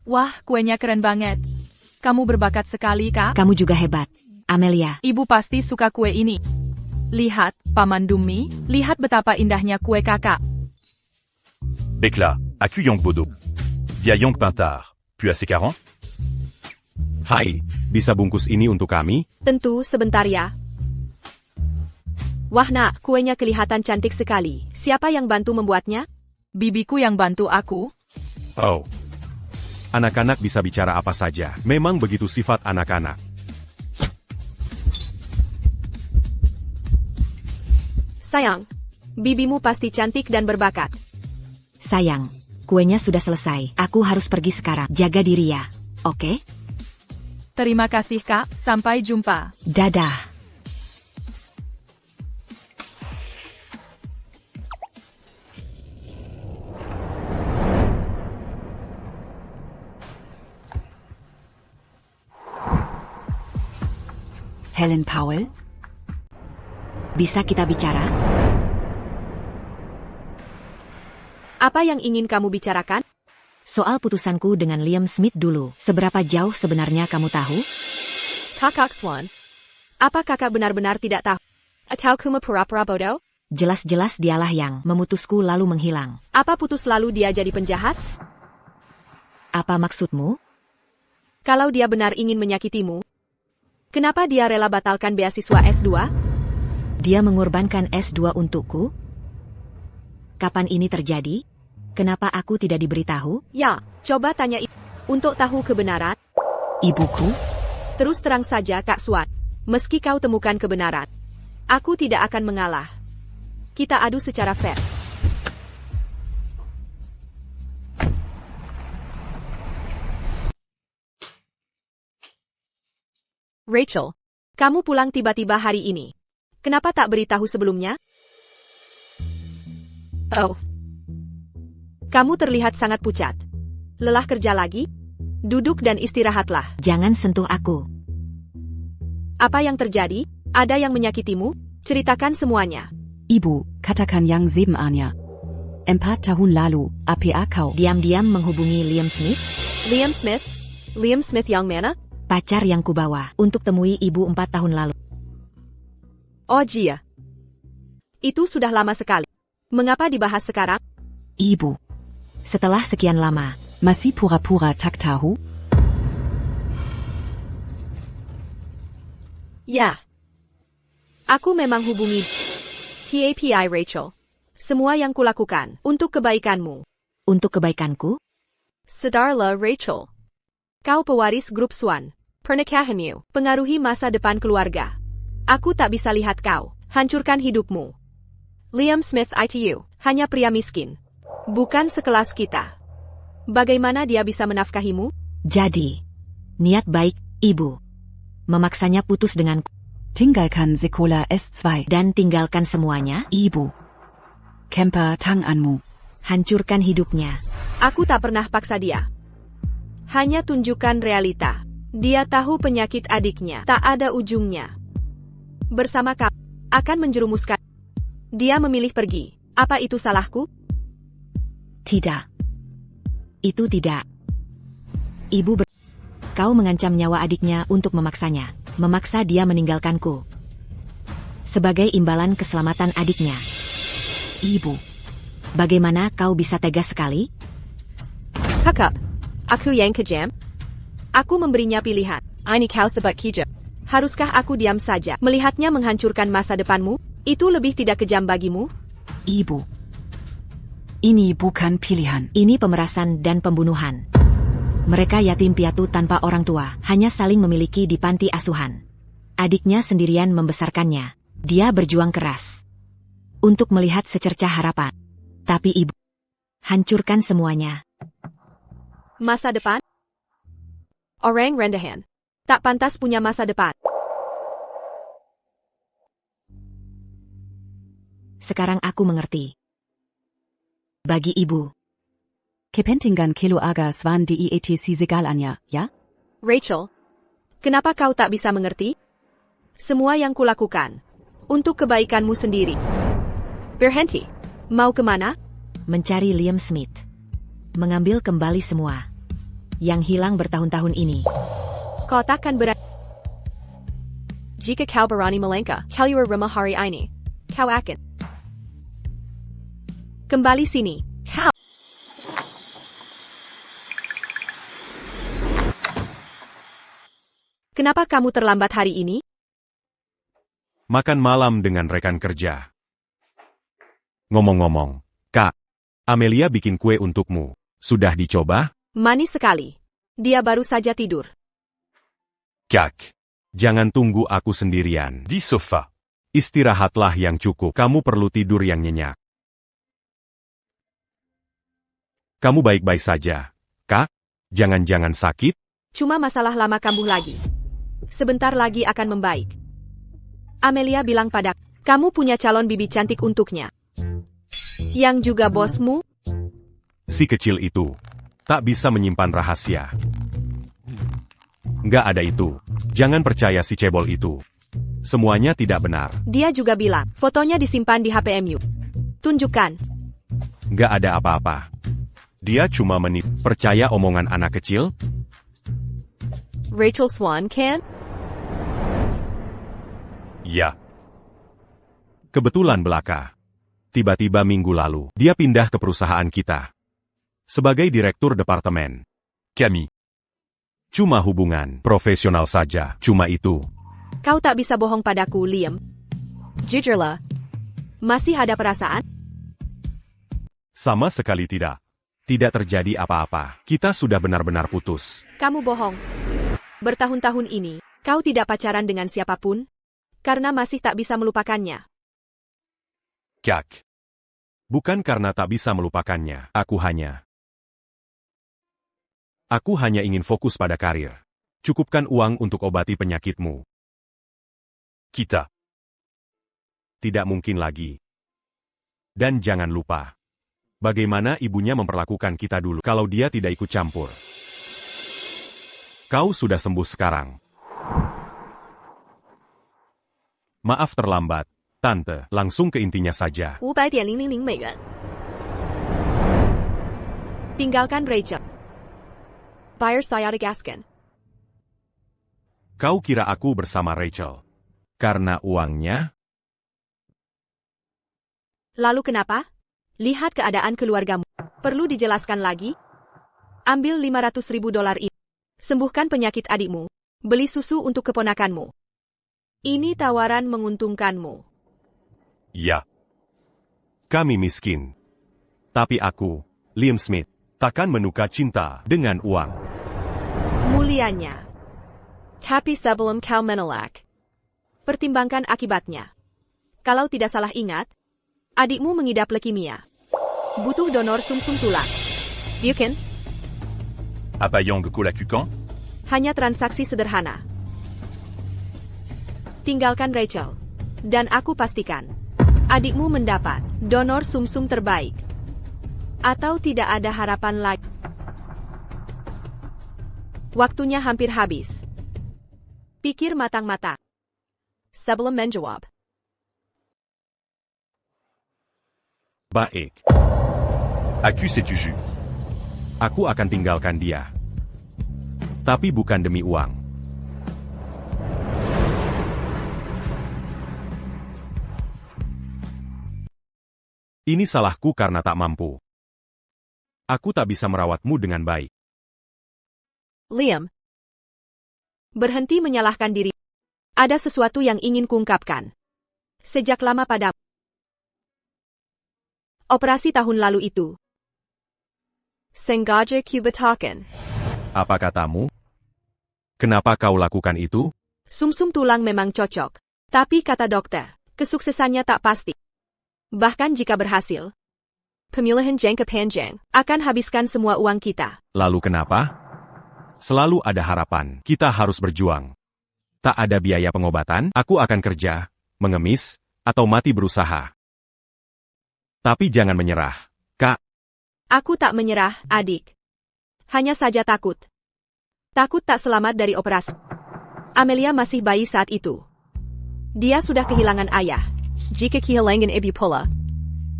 Wah, kuenya keren banget. Kamu berbakat sekali, Kak.
Kamu juga hebat. Amelia,
Ibu pasti suka kue ini. Lihat, Paman Dumi, lihat betapa indahnya kue kakak.
Éclat, à Cuyonk Bodo. Via Yonk Pintard. Puis à ses 40.
Hai, bisa bungkus ini untuk kami?
Tentu, sebentar ya. Wah nak, kuenya kelihatan cantik sekali. Siapa yang bantu membuatnya?
Bibiku yang bantu aku.
Oh. Anak-anak bisa bicara apa saja. Memang begitu sifat anak-anak.
Sayang, bibimu pasti cantik dan berbakat.
sayang. Kuenya sudah selesai. Aku harus pergi sekarang. Jaga diri ya. Oke?
Terima kasih, Kak. Sampai jumpa.
Dadah.
Helen Powell?
Bisa kita bicara?
Apa yang ingin kamu bicarakan?
Soal putusanku dengan Liam Smith dulu. Seberapa jauh sebenarnya kamu tahu?
Kakak Swan. Apa kakak benar-benar tidak tahu? Atau kuma pura-pura bodoh?
Jelas-jelas dialah yang memutusku lalu menghilang.
Apa putus lalu dia jadi penjahat?
Apa maksudmu?
Kalau dia benar ingin menyakitimu, kenapa dia rela batalkan beasiswa S2?
Dia mengorbankan S2 untukku? Kapan ini terjadi? Kenapa aku tidak diberitahu?
Ya, coba tanya untuk tahu kebenaran.
Ibuku?
Terus terang saja Kak Swan. Meski kau temukan kebenaran, aku tidak akan mengalah. Kita adu secara fair. Rachel, kamu pulang tiba-tiba hari ini. Kenapa tak beritahu sebelumnya? Oh. Kamu terlihat sangat pucat. Lelah kerja lagi? Duduk dan istirahatlah.
Jangan sentuh aku.
Apa yang terjadi? Ada yang menyakitimu? Ceritakan semuanya.
Ibu, katakan yang 7 Anya. 4 tahun lalu, apa kau?
Diam-diam menghubungi Liam Smith?
Liam Smith? Liam Smith yang mana?
pacar yang kubawa untuk temui ibu 4 tahun lalu.
Oh Jia. Itu sudah lama sekali. Mengapa dibahas sekarang?
Ibu.
Setelah sekian lama,
Masih pura-pura tak tahu?
Ya. Aku memang hubungi TAPI Rachel. Semua yang kulakukan untuk kebaikanmu.
untuk kebaikanku,
Sadarlah Rachel. Kau pewaris grup Swan. Pernikahanmu pengaruhi masa depan keluarga. Aku tak bisa lihat kau hancurkan hidupmu. Liam Smith ITU, hanya pria miskin. Bukan sekelas kita. Bagaimana dia bisa menafkahimu?
jadi, niat baik, ibu. Memaksanya putus denganku
Tinggalkan sekolah S2.
dan tinggalkan semuanya,
Ibu. Camper tanganmu.
hancurkan hidupnya.
Aku tak pernah paksa dia. Hanya tunjukkan realita. Dia tahu penyakit adiknya tak ada ujungnya. Bersama kau akan menjerumuskan. Dia memilih pergi. Apa itu salahku?
Tidak. Itu tidak. Kau mengancam nyawa adiknya untuk memaksanya. Memaksa dia meninggalkanku. Sebagai imbalan keselamatan adiknya.
Ibu.
Bagaimana kau bisa tegas sekali?
Kakak. Aku yang kejam. Aku memberinya pilihan. Ini kau sebab kijam. Haruskah aku diam saja melihatnya menghancurkan masa depanmu? Itu lebih tidak kejam bagimu?
Ibu. Ini bukan pilihan.
Ini pemerasan dan pembunuhan. Mereka yatim piatu tanpa orang tua, hanya saling memiliki di panti asuhan. Adiknya sendirian membesarkannya. Dia berjuang keras untuk melihat secercah harapan. Tapi ibu hancurkan semuanya.
Masa depan? Orang rendahan. Tak pantas punya masa depan.
Sekarang aku mengerti. Bagi ibu,
Kepentingan keluarga Swan di ETC segalanya, ya?
Rachel. Kenapa kau tak bisa mengerti? Semua yang kulakukan untuk kebaikanmu sendiri. Berhenti. Mau kemana?
mencari Liam Smith. Mengambil kembali semua yang hilang bertahun-tahun ini.
Kau takkan berani. Jika kau berani melangkah keluar rumah hari ini, kau akan kembali sini. Kau. Kenapa kamu terlambat hari ini?
Makan malam dengan rekan kerja. Ngomong-ngomong, Kak, Amelia bikin kue untukmu. Sudah dicoba?
Manis sekali. Dia baru saja tidur.
Kak, jangan tunggu aku sendirian.
Di sofa.
Istirahatlah yang cukup. Kamu perlu tidur yang nyenyak. Kamu baik-baik saja, Kak? Jangan-jangan sakit?
Cuma masalah lama kambuh lagi. Sebentar lagi akan membaik. Amelia bilang pada kamu punya calon bibi cantik untuknya. Yang juga bosmu?
Si kecil itu tak bisa menyimpan rahasia. Nggak ada itu. Jangan percaya si cebol itu. Semuanya tidak benar.
Dia juga bilang fotonya disimpan di HPMU. Tunjukkan.
Nggak ada apa-apa. Dia cuma menipu. Percaya omongan anak kecil?
Rachel Swan kan?
Ya. Kebetulan belaka. Tiba-tiba minggu lalu, dia pindah ke perusahaan kita. Sebagai direktur departemen.
Camille.
Cuma hubungan profesional saja, cuma itu.
Kau tak bisa bohong padaku, Liam. Jujurlah. Masih ada perasaan?
Sama sekali tidak. Tidak terjadi apa-apa. Kita sudah benar-benar putus.
Kamu bohong. Bertahun-tahun ini, kau tidak pacaran dengan siapapun? Karena masih tak bisa melupakannya.
Kak. Bukan karena tak bisa melupakannya, aku hanya ingin fokus pada karir. Cukupkan uang untuk obati penyakitmu.
Kita.
Tidak mungkin lagi. Dan jangan lupa. Bagaimana ibunya memperlakukan kita dulu kalau dia tidak ikut campur. Kau sudah sembuh sekarang. Maaf terlambat, Tante. Langsung ke intinya saja.
500,000美元. Tinggalkan Rachel. Buyer Sciatic Askin.
Kau kira aku bersama Rachel? Karena uangnya?
Lalu kenapa? Lihat keadaan keluargamu. Perlu dijelaskan lagi? Ambil 500 ribu dolar ini. Sembuhkan penyakit adikmu. Beli susu untuk keponakanmu. Ini tawaran menguntungkanmu.
Ya. Kami miskin. Tapi aku, Liam Smith, takkan menukar cinta dengan uang.
Mulianya. Tapi sebelum kau menolak, pertimbangkan akibatnya. Kalau tidak salah ingat, adikmu mengidap leukemia. Butuh donor sumsum tulang. Bukan?
À Bayang Colacucan?
Hanya transaksi sederhana. Tinggalkan Rachel. Dan aku pastikan, adikmu mendapat donor sumsum terbaik. Atau tidak ada harapan lagi. Waktunya hampir habis. Pikir matang-matang. Sebelum menjawab.
Baik.
Accusez-tu jus?
Aku akan tinggalkan dia. Tapi bukan demi uang. Ini salahku karena tak mampu. Aku tak bisa merawatmu dengan baik.
Liam. Berhenti menyalahkan diri. Ada sesuatu yang ingin kuungkapkan. Sejak lama padamu. Operasi tahun lalu itu. Sengaja kubetakan.
Apa katamu? Kenapa kau lakukan itu?
Sumsum tulang memang cocok. Tapi kata dokter, kesuksesannya tak pasti. Bahkan jika berhasil, pemilihan jangka panjang akan habiskan semua uang kita.
Lalu kenapa? Selalu ada harapan. Kita harus berjuang. Tak ada biaya pengobatan, aku akan kerja, mengemis, atau mati berusaha. Tapi jangan menyerah, Kak.
Aku tak menyerah, adik. Hanya saja takut. Takut tak selamat dari operasi. Amelia masih bayi saat itu. Dia sudah kehilangan ayah. Jika kehilangan ibu pula.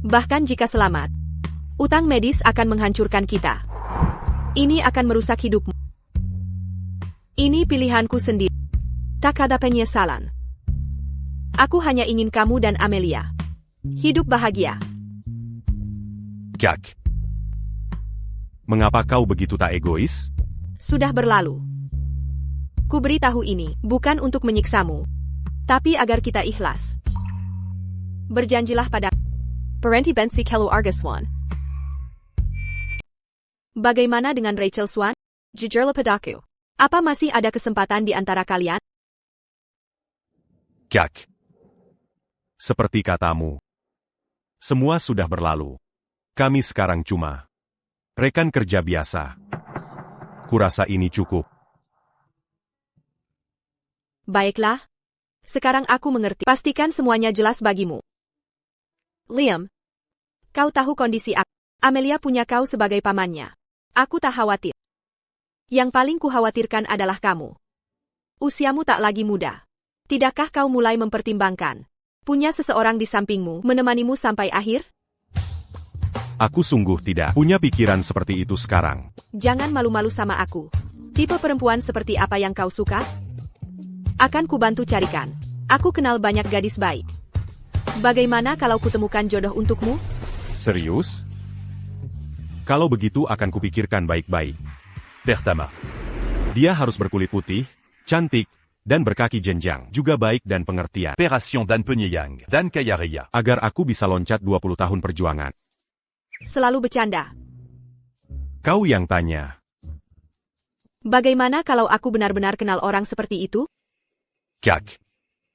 Bahkan jika selamat, utang medis akan menghancurkan kita. Ini akan merusak hidupmu. Ini pilihanku sendiri. Tak ada penyesalan. Aku hanya ingin kamu dan Amelia hidup bahagia.
Kak. Mengapa kau begitu tak egois?
Sudah berlalu. Ku beritahu ini bukan untuk menyiksamu, tapi agar kita ikhlas. Berjanjilah pada Parenti Bensi Kelu Argaswan. Bagaimana dengan Rachel Swan? Jujurlah padaku. Apa masih ada kesempatan di antara kalian?
Kak. Seperti katamu. Semua sudah berlalu. Kami sekarang cuma rekan kerja biasa. Kurasa ini cukup.
Baiklah. Sekarang aku mengerti. Pastikan semuanya jelas bagimu. Liam, kau tahu kondisi aku. Amelia punya kau sebagai pamannya. Aku tak khawatir. Yang paling kukhawatirkan adalah kamu. Usiamu tak lagi muda. Tidakkah kau mulai mempertimbangkan punya seseorang di sampingmu menemanimu sampai akhir?
Aku sungguh tidak punya pikiran seperti itu sekarang.
Jangan malu-malu sama aku. Tipe perempuan seperti apa yang kau suka? Akan kubantu carikan. Aku kenal banyak gadis baik. Bagaimana kalau kutemukan jodoh untukmu?
Serius? Kalau begitu akan kupikirkan baik-baik.
Pertama.
Dia harus berkulit putih, cantik, dan berkaki jenjang. Juga baik dan pengertian.
Opération Dan Penyayang, Dan Kayaria.
Agar aku bisa loncat 20 tahun perjuangan.
Selalu bercanda.
Kau yang tanya.
Bagaimana kalau aku benar-benar kenal orang seperti itu?
Kak.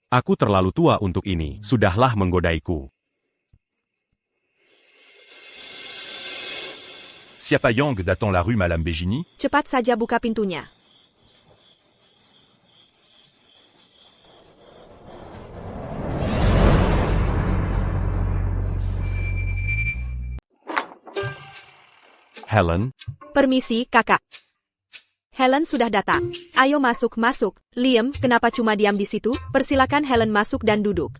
Aku terlalu tua untuk ini. Sudahlah menggodaiku.
Siapa Yang d'attend la rue Madame Bégini?
Cepat saja buka pintunya.
Helen?
Permisi, kakak. Helen sudah datang. Ayo masuk. Liam, kenapa cuma diam di situ? Persilakan Helen masuk dan duduk.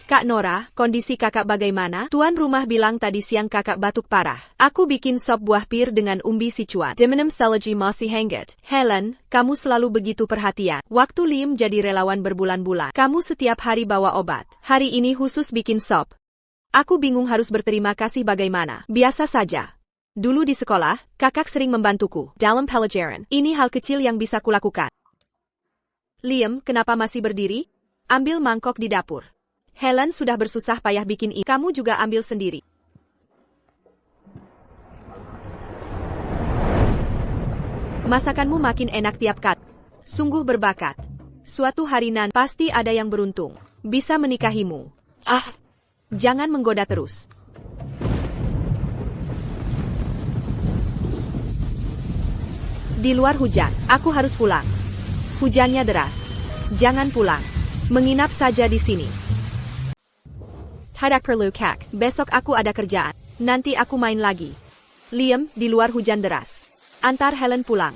Kak Nora, kondisi kakak bagaimana? Tuan rumah bilang tadi siang kakak batuk parah. Aku bikin sop buah pir dengan umbi sichuan. Diminum selagi masih hangat. Helen, kamu selalu begitu perhatian. Waktu Liam jadi relawan berbulan-bulan, kamu setiap hari bawa obat. Hari ini khusus bikin sop. Aku bingung harus berterima kasih bagaimana. Biasa saja. Dulu di sekolah, kakak sering membantuku. Dalam pelajaran, ini hal kecil yang bisa kulakukan. Liam, kenapa masih berdiri? Ambil mangkok di dapur. Helen sudah bersusah payah bikin ini. Kamu juga ambil sendiri. Masakanmu makin enak tiap kali. Sungguh berbakat. Suatu hari nanti pasti ada yang beruntung. Bisa menikahimu. Jangan menggoda terus. Di luar hujan, aku harus pulang. Hujannya deras. Jangan pulang. Menginap saja di sini. Tidak perlu kak, besok aku ada kerjaan. Nanti aku main lagi. Liam, di luar hujan deras. Antar Helen pulang.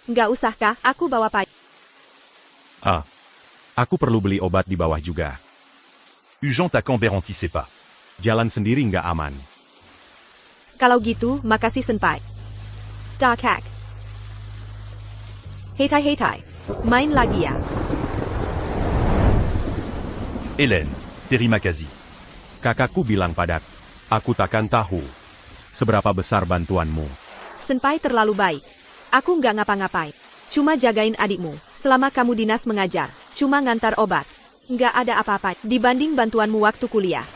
Nggak usah kak, aku bawa pai.
Aku perlu beli obat di bawah juga.
Urgent à Canberra, c'est pas.
Jalan sendiri nggak aman.
Kalau gitu, makasih senpai. Da kak. Hetai. Main lagi ya.
Hélène, terima kasih.
Kakakku bilang padaku, aku takkan tahu seberapa besar bantuanmu.
Senpai terlalu baik. Aku nggak ngapa-ngapain. Cuma jagain adikmu. Selama kamu dinas mengajar. Cuma ngantar obat. Nggak ada apa-apa dibanding bantuanmu waktu kuliah.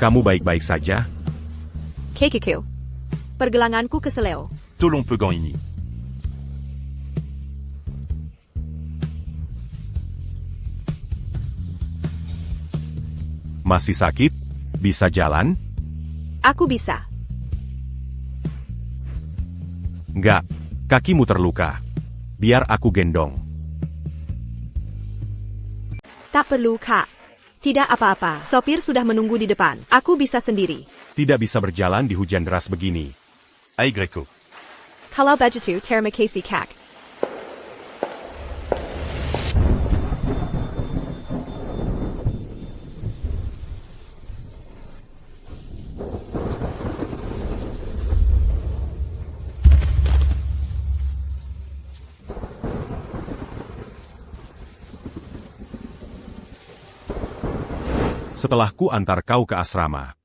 Kamu baik-baik saja?
Kekiku. Pergelanganku keseleo.
Tolong pegang ini.
Masih sakit? Bisa jalan?
Aku bisa.
Enggak, kakimu terluka. Biar aku gendong.
Tak perlu kak. Tidak apa-apa, sopir sudah menunggu di depan. Aku bisa sendiri.
Tidak bisa berjalan di hujan deras begini.
Ay Greco.
Kalau begitu, terima kasih kak.
Setelah ku antar kau ke asrama,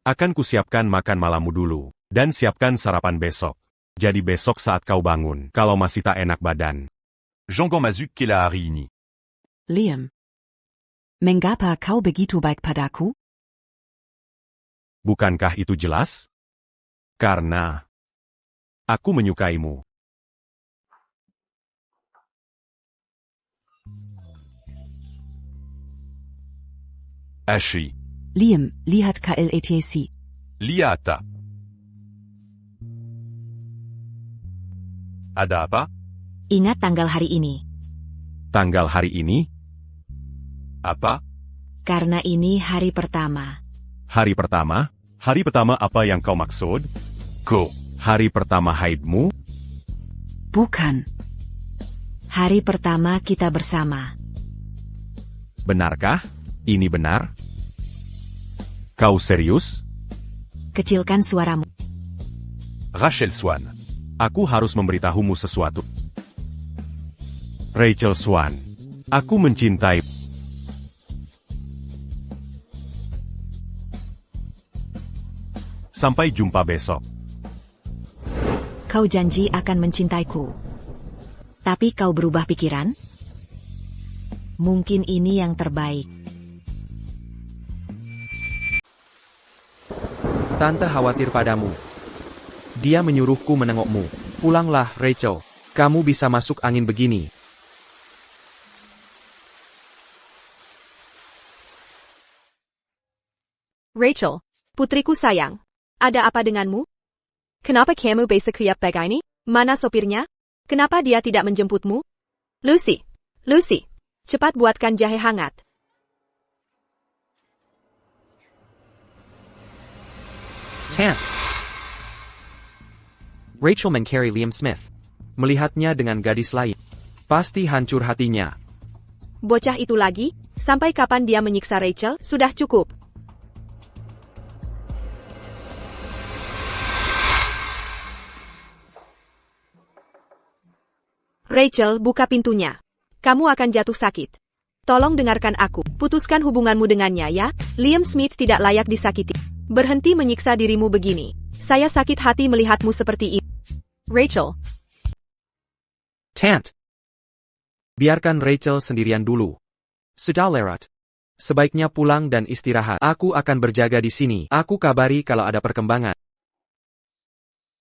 akan kusiapkan makan malammu dulu, dan siapkan sarapan besok. Jadi besok saat kau bangun, kalau masih tak enak badan.
Jean-Gon Mazuk kela hari ini.
Liam. Mengapa kau begitu baik padaku?
Bukankah itu jelas? Karena aku menyukaimu.
Ashi.
Liam, lihat KLETC.
Liata. Ada apa?
Ingat tanggal hari ini.
Tanggal hari ini?
Apa?
Karena ini hari pertama.
Hari pertama? Hari pertama apa yang kau maksud?
Ko.
Hari pertama haidmu?
Bukan.
Hari pertama kita bersama.
Benarkah? Ini benar? Kau serius?
Kecilkan suaramu.
Rachel Swan.
Aku harus memberitahumu sesuatu. Rachel Swan. Aku mencintai. Sampai jumpa besok.
Kau janji akan mencintaiku. Tapi kau berubah pikiran? Mungkin ini yang terbaik.
Tante khawatir padamu. Dia menyuruhku menengokmu. Pulanglah, Rachel. Kamu bisa masuk angin begini.
Rachel, putriku sayang. Ada apa denganmu? Kenapa kamu bisa kayak begini? Mana sopirnya? Kenapa dia tidak menjemputmu? Lucy, cepat buatkan jahe hangat.
Can't. Rachel men carry Liam Smith. melihatnya dengan gadis lain. Pasti hancur hatinya.
Bocah itu lagi? Sampai kapan dia menyiksa Rachel? Sudah cukup. Rachel, buka pintunya. Kamu akan jatuh sakit. Tolong dengarkan aku. Putuskan hubunganmu dengannya ya. Liam Smith tidak layak disakiti. Berhenti menyiksa dirimu begini. Saya sakit hati melihatmu seperti ini. Rachel.
Tant. Biarkan Rachel sendirian dulu. Sudah lewat. Sebaiknya pulang dan istirahat. Aku akan berjaga di sini. Aku kabari kalau ada perkembangan.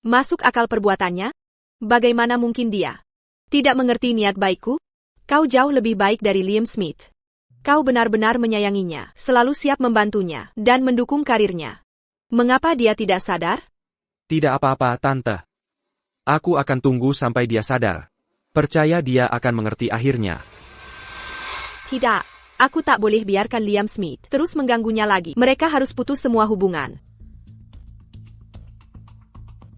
Masuk akal perbuatannya? Bagaimana mungkin dia tidak mengerti niat baikku? Kau jauh lebih baik dari Liam Smith. Kau benar-benar menyayanginya, selalu siap membantunya, dan mendukung karirnya. Mengapa dia tidak sadar?
Tidak apa-apa, Tante. Aku akan tunggu sampai dia sadar. Percaya dia akan mengerti akhirnya.
Tidak, aku tak boleh biarkan Liam Smith terus mengganggunya lagi. Mereka harus putus semua hubungan.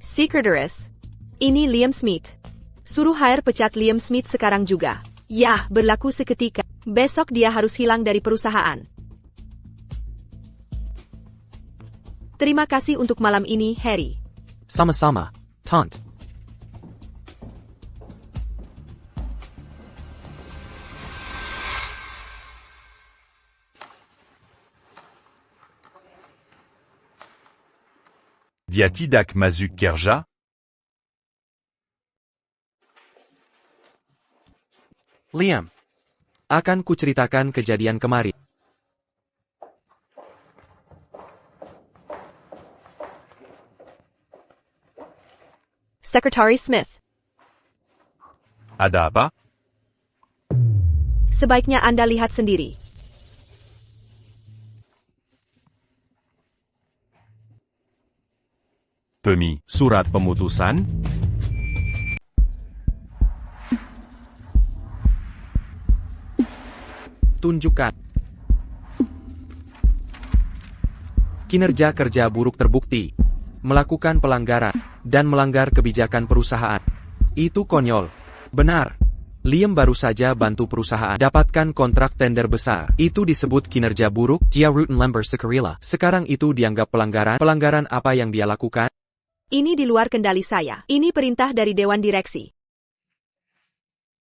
Secretaris. Ini Liam Smith. Suruh HR pecat Liam Smith sekarang juga. Ya, berlaku seketika. Besok dia harus hilang dari perusahaan. Terima kasih untuk malam ini, Harry.
Sama-sama, Tante.
Dia tidak masuk kerja?
Liam. Akan kuceritakan kejadian kemarin.
Secretary Smith.
Ada apa?
Sebaiknya Anda lihat sendiri.
Pemi.
Surat pemutusan?
Tunjukkan. Kinerja kerja buruk terbukti. Melakukan pelanggaran. Dan melanggar kebijakan perusahaan. Itu konyol. Benar. Liam baru saja bantu perusahaan dapatkan kontrak tender besar. Itu disebut kinerja buruk. Dia Rutan Lember Sekarila. Sekarang itu dianggap pelanggaran. Pelanggaran apa yang dia lakukan?
Ini di luar kendali saya. Ini perintah dari Dewan Direksi.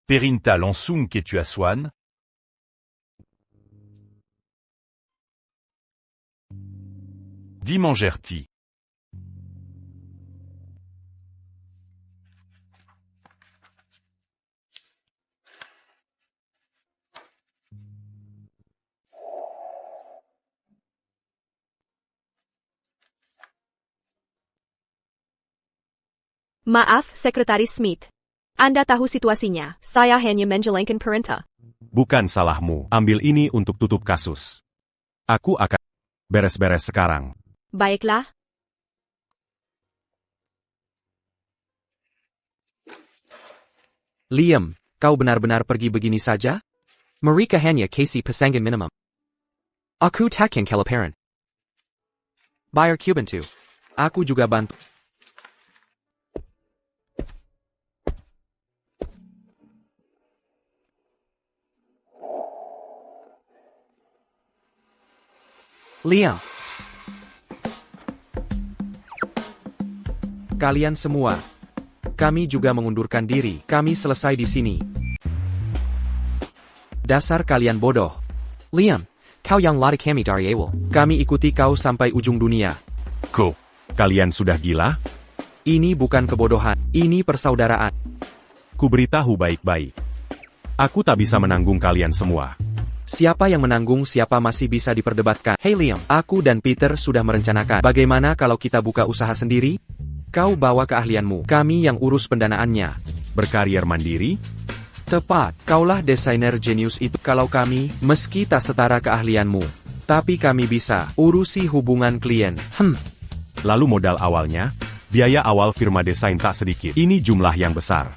Perinta langsung que tu as Swan? Dimangerti.
Maaf, Sekretaris Smith. Anda tahu situasinya. Saya hanya menjalankan perintah.
Bukan salahmu. Ambil ini untuk tutup kasus. Aku akan beres-beres sekarang.
Baiklah.
Liam, kau benar-benar pergi begini saja? Mereka hanya kasih pesangon minimum. Aku takkan kelaparan. Bayar Cuban tu. Aku juga bantu. Liam. Kalian semua. Kami juga mengundurkan diri. Kami selesai di sini. Dasar kalian bodoh. Liam, kau yang lari kami dari awal. Kami ikuti kau sampai ujung dunia.
Kalian sudah gila?
Ini bukan kebodohan. Ini persaudaraan.
Kuberitahu baik-baik. Aku tak bisa menanggung kalian semua.
Siapa yang menanggung siapa masih bisa diperdebatkan. Hey Liam, aku dan Peter sudah merencanakan. Bagaimana kalau kita buka usaha sendiri? Kau bawa keahlianmu. Kami yang urus pendanaannya.
Berkarier mandiri?
Tepat, kaulah desainer jenius itu. Kalau kami, meski tak setara keahlianmu. Tapi kami bisa urusi hubungan klien.
Lalu modal awalnya? Biaya awal firma desain tak sedikit. Ini jumlah yang besar.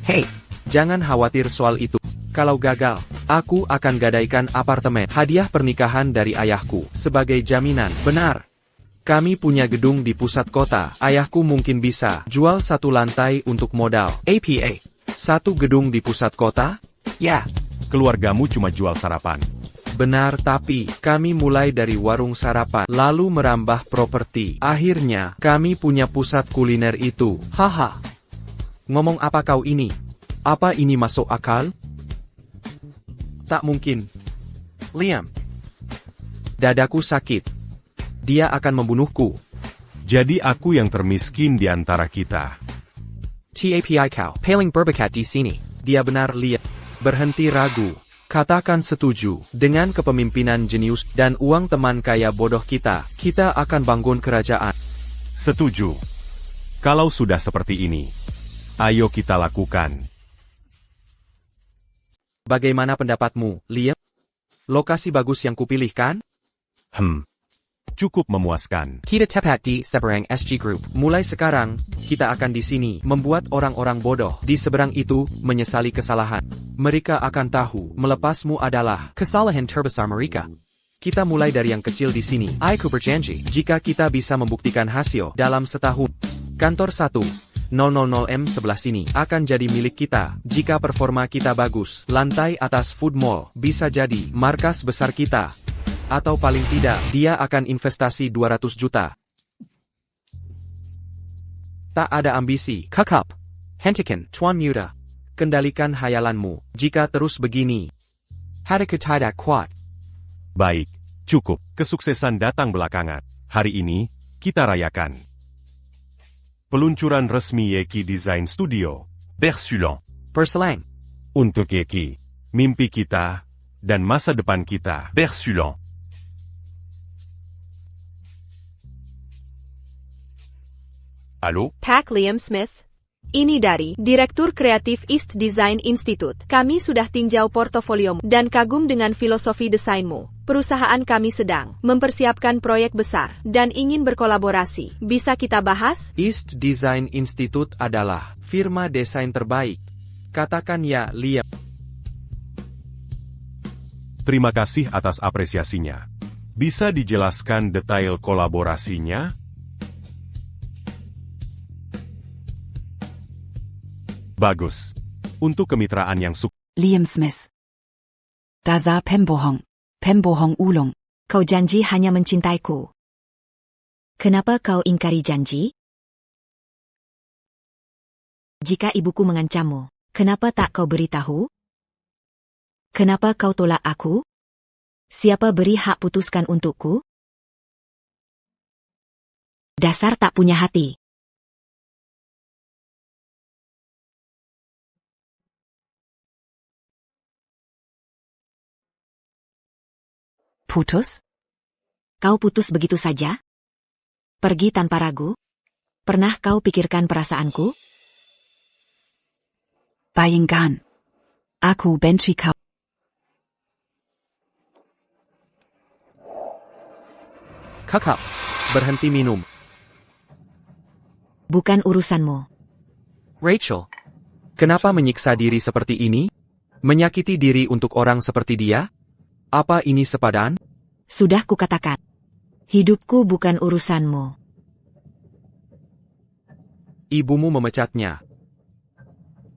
Hey, jangan khawatir soal itu. Kalau gagal, aku akan gadaikan apartemen hadiah pernikahan dari ayahku sebagai jaminan. Benar. Kami punya gedung di pusat kota. Ayahku mungkin bisa jual 1 lantai untuk modal. APA. 1 gedung di pusat kota? Ya.
Keluargamu cuma jual sarapan.
Benar, tapi kami mulai dari warung sarapan, lalu merambah properti. Akhirnya, kami punya pusat kuliner itu. Haha. Ngomong apa kau ini? Apa ini masuk akal? Tak mungkin. Liam. Dadaku sakit. Dia akan membunuhku.
Jadi aku yang termiskin di antara kita.
TAPI kau. Paling berbakat di sini. Dia benar, Liam. Berhenti ragu. Katakan setuju. Dengan kepemimpinan jenius dan uang teman kaya bodoh kita akan bangun kerajaan.
Setuju. Kalau sudah seperti ini, ayo kita lakukan.
Bagaimana pendapatmu, Liam? Lokasi bagus yang kupilih kan?
Cukup memuaskan.
Kita tepat di seberang SG Group. Mulai sekarang, kita akan di sini membuat orang-orang bodoh di seberang itu menyesali kesalahan. Mereka akan tahu melepasmu adalah kesalahan terbesar mereka. Kita mulai dari yang kecil di sini. Aku berjanji, jika kita bisa membuktikan hasil dalam setahun, kantor 100M sebelah sini akan jadi milik kita. Jika performa kita bagus, lantai atas Food Mall bisa jadi markas besar kita. Atau paling tidak, dia akan investasi 200 juta. Tak ada ambisi. Kakap. Hentikan, Tuan Muda. Kendalikan hayalanmu. Jika terus begini, hatiku tidak kuat.
Baik, cukup. Kesuksesan datang belakangan. Hari ini, kita rayakan. Peluncuran resmi Yeki Design Studio.
Bersulan.
Perselang.
Untuk Yeki, mimpi kita, dan masa depan kita.
Bersulan. Halo?
Pak Liam Smith. Ini dari Direktur Kreatif East Design Institute. Kami sudah tinjau portofoliomu dan kagum dengan filosofi desainmu. Perusahaan kami sedang mempersiapkan proyek besar dan ingin berkolaborasi. Bisa kita bahas?
East Design Institute adalah firma desain terbaik. Katakan ya, Liam.
Terima kasih atas apresiasinya. Bisa dijelaskan detail kolaborasinya? Bagus. Untuk kemitraan yang
Liam Smith. Daza Pembohong. Pembohong ulung.
Kau janji hanya mencintaiku. Kenapa kau ingkari janji? Jika ibuku mengancammu, kenapa tak kau beritahu? Kenapa kau tolak aku? Siapa beri hak putuskan untukku? Dasar tak punya hati.
Putus?
Kau putus begitu saja? Pergi tanpa ragu? Pernah kau pikirkan perasaanku?
Bayangkan. Aku benci kau.
Kakak, berhenti minum.
Bukan urusanmu.
Rachel, kenapa menyiksa diri seperti ini? Menyakiti diri untuk orang seperti dia? Apa ini sepadan?
Sudah kukatakan. Hidupku bukan urusanmu.
Ibumu memecatnya.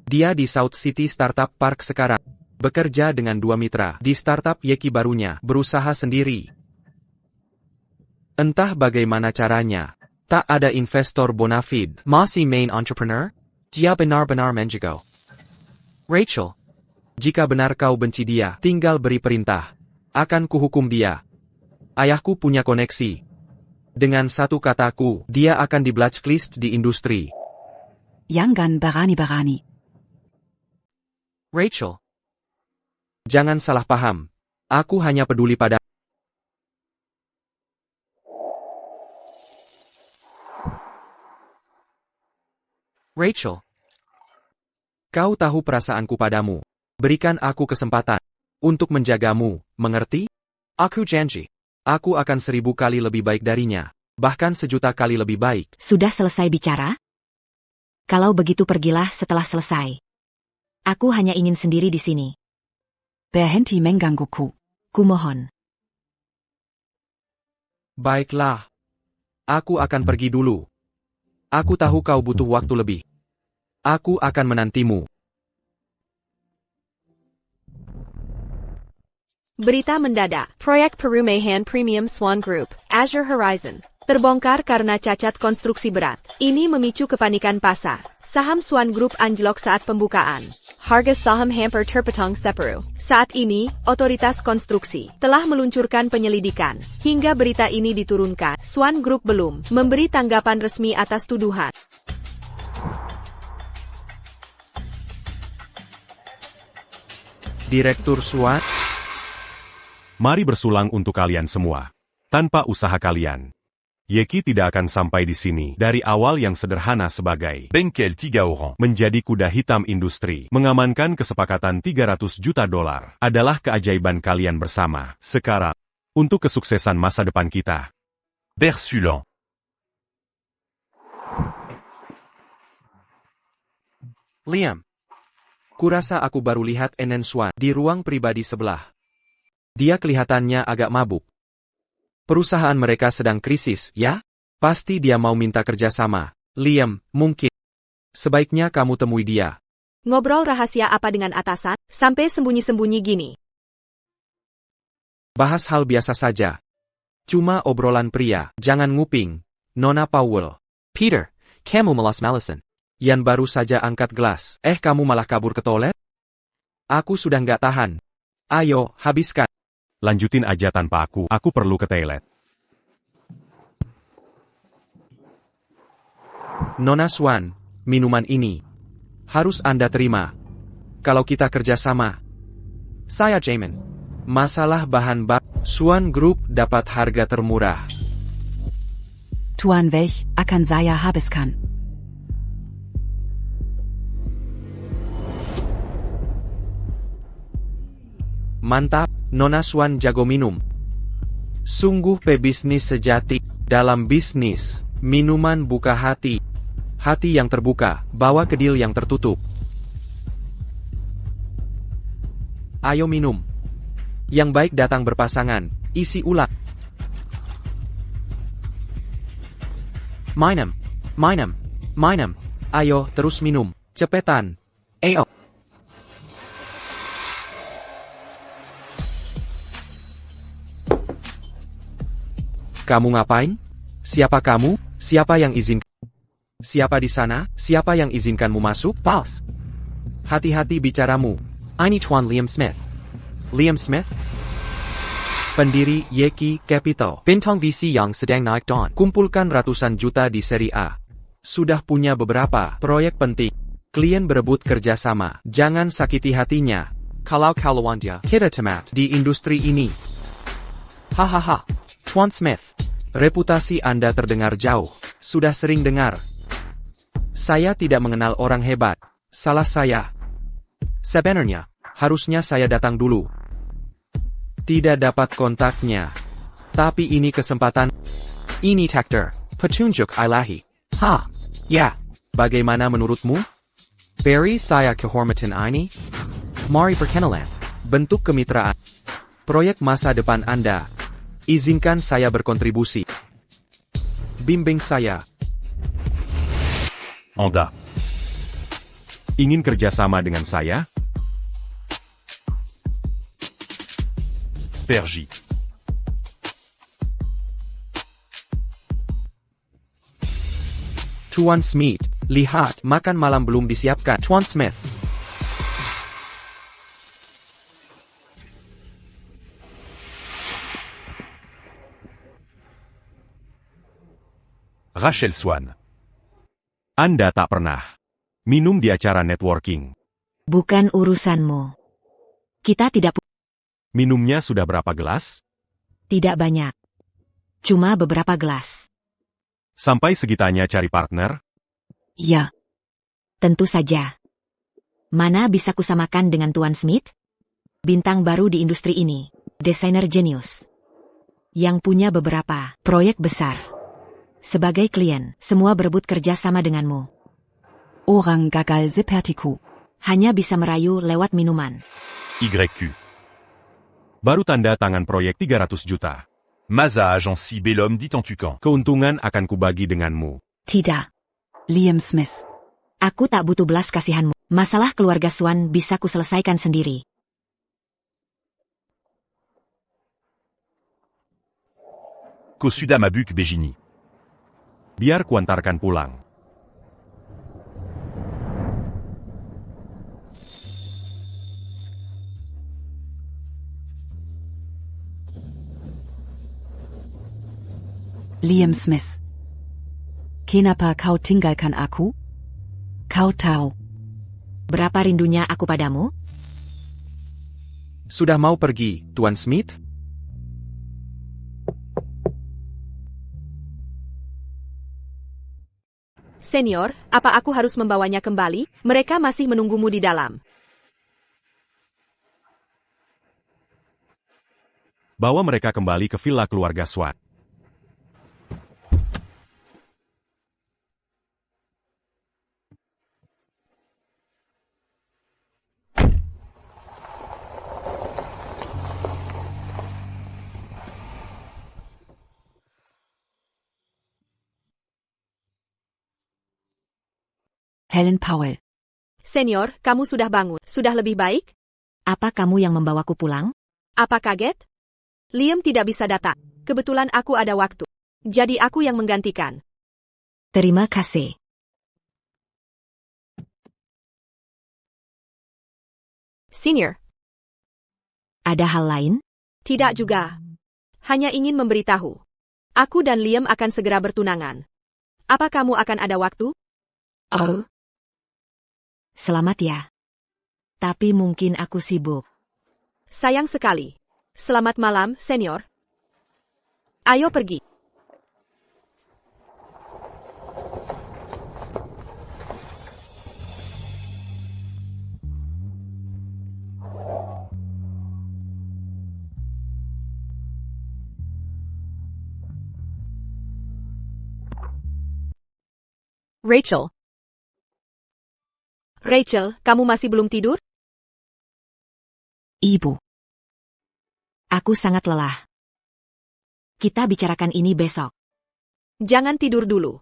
Dia di South City Startup Park sekarang. Bekerja dengan 2 mitra di startup Yeki barunya, berusaha sendiri. Entah bagaimana caranya. Tak ada investor bonafide. Masih main entrepreneur? Dia benar-benar menjago. Rachel, jika benar kau benci dia, tinggal beri perintah. Akan kuhukum dia. Ayahku punya koneksi. Dengan satu kataku, dia akan di blacklist di industri.
Jangan berani-berani.
Rachel, jangan salah paham. Aku hanya peduli pada... Rachel, kau tahu perasaanku padamu. Berikan aku kesempatan untuk menjagamu, mengerti? Aku janji, aku akan 1000 kali lebih baik darinya, bahkan 1.000.000 kali lebih baik.
Sudah selesai bicara? Kalau begitu pergilah setelah selesai. Aku hanya ingin sendiri di sini.
Berhenti menggangguku.
Kumohon.
Baiklah. Aku akan pergi dulu. Aku tahu kau butuh waktu lebih. Aku akan menantimu.
Berita mendadak, proyek Perumahan Premium Swan Group, Azure Horizon, terbongkar karena cacat konstruksi berat. Ini memicu kepanikan pasar. Saham Swan Group anjlok saat pembukaan. Harga saham hampir terpotong separuh. Saat ini, otoritas konstruksi telah meluncurkan penyelidikan. Hingga berita ini diturunkan, Swan Group belum memberi tanggapan resmi atas tuduhan.
Direktur Swan?
Mari bersulang untuk kalian semua. Tanpa usaha kalian, Yeki tidak akan sampai di sini. Dari awal yang sederhana sebagai
Bengkel 3 orang.
menjadi kuda hitam industri, mengamankan kesepakatan $300 juta adalah keajaiban kalian bersama. Sekarang, untuk kesuksesan masa depan kita.
Bersulant.
Liam. Kurasa aku baru lihat NN Swan di ruang pribadi sebelah. Dia kelihatannya agak mabuk. Perusahaan mereka sedang krisis, ya? Pasti dia mau minta kerjasama. Liam, mungkin. Sebaiknya kamu temui dia.
Ngobrol rahasia apa dengan atasan, sampai sembunyi-sembunyi gini?
Bahas hal biasa saja. Cuma obrolan pria, jangan nguping. Nona Powell. Peter, kamu malas-malasan. Yan baru saja angkat gelas. Kamu malah kabur ke toilet? Aku sudah nggak tahan. Ayo, habiskan.
Lanjutin aja tanpa aku perlu ke toilet.
Nona Swan, minuman ini harus Anda terima. Kalau kita kerjasama. Saya Jamin. Masalah bahan baku, Swan Group dapat harga termurah.
Tuan welch akan saya habiskan.
Mantap, Nona Swan jago minum. Sungguh pebisnis sejati. Dalam bisnis, minuman buka hati. Hati yang terbuka, bawa ke deal yang tertutup. Ayo minum. Yang baik datang berpasangan, isi ulang. Minum. Ayo, terus minum. Cepetan. Ayo. Kamu ngapain? Siapa kamu? Siapa yang izinkan? Siapa di sana? Siapa yang izinkanmu masuk? Pals. Hati-hati bicaramu. Ini Tuan Liam Smith. Liam Smith? Pendiri Yeki Capital. Bintang VC yang sedang naik daun. Kumpulkan ratusan juta di seri A. Sudah punya beberapa proyek penting. Klien berebut kerjasama. Jangan sakiti hatinya. Kalau dia kita temat di industri ini. Hahaha. Tuan Smith, reputasi Anda terdengar jauh. Sudah sering dengar. Saya tidak mengenal orang hebat. Salah saya. Sebenarnya, harusnya saya datang dulu. Tidak dapat kontaknya. Tapi ini kesempatan. Ini takdir. Petunjuk ilahi. Ya. Bagaimana menurutmu? Beri saya kehormatan ini. Mari perkenalan. Bentuk kemitraan. Proyek masa depan Anda. Izinkan saya berkontribusi. Bimbing saya.
Anda.
Ingin kerjasama dengan saya?
Pergi.
Tuan Smith, lihat, makan malam belum disiapkan. Tuan Smith.
Rachel Swan.
Anda tak pernah minum di acara networking.
Bukan urusanmu. Kita tidak
Minumnya sudah berapa gelas?
tidak banyak. Cuma beberapa gelas.
Sampai segitanya cari partner?
Ja,
Tentu saja. Mana bisa kusamakan dengan Tuan Smith? Bintang baru di industri ini. Desainer jenius. Yang punya beberapa proyek besar. Sebagai klien, semua berebut kerja sama denganmu.
orang gagal sepertiku.
Hanya bisa merayu lewat minuman.
YQ.
Baru tanda tangan proyek 300 juta.
Maza agent si bel homme dit en tucan.
Keuntungan akan kubagi denganmu.
Tidak. Liam Smith.
Aku tak butuh belas kasihanmu. Masalah keluarga Swan bisa kuselesaikan sendiri.
Kosuda Mabuk Begini.
Biar kuantarkan pulang.
Liam Smith. Kenapa kau tinggalkan aku? Kau tahu.
Berapa rindunya aku padamu?
Sudah mau pergi, Tuan Smith?
Senior, apa aku harus membawanya kembali? Mereka masih menunggumu di dalam.
Bawa mereka kembali ke villa keluarga Swan.
Helen Powell.
Senior, kamu sudah bangun. Sudah lebih baik?
Apa kamu yang membawaku pulang?
Apa kaget? Liam tidak bisa datang. Kebetulan aku ada waktu. Jadi aku yang menggantikan.
Terima kasih.
Senior.
Ada hal lain?
Tidak juga. Hanya ingin memberitahu. Aku dan Liam akan segera bertunangan. Apa kamu akan ada waktu?
Oh. Selamat ya. Tapi mungkin aku sibuk.
Sayang sekali. Selamat malam, senior. Ayo pergi. Rachel. Rachel, kamu masih belum tidur?
Ibu.
Aku sangat lelah. Kita bicarakan ini besok.
Jangan tidur dulu.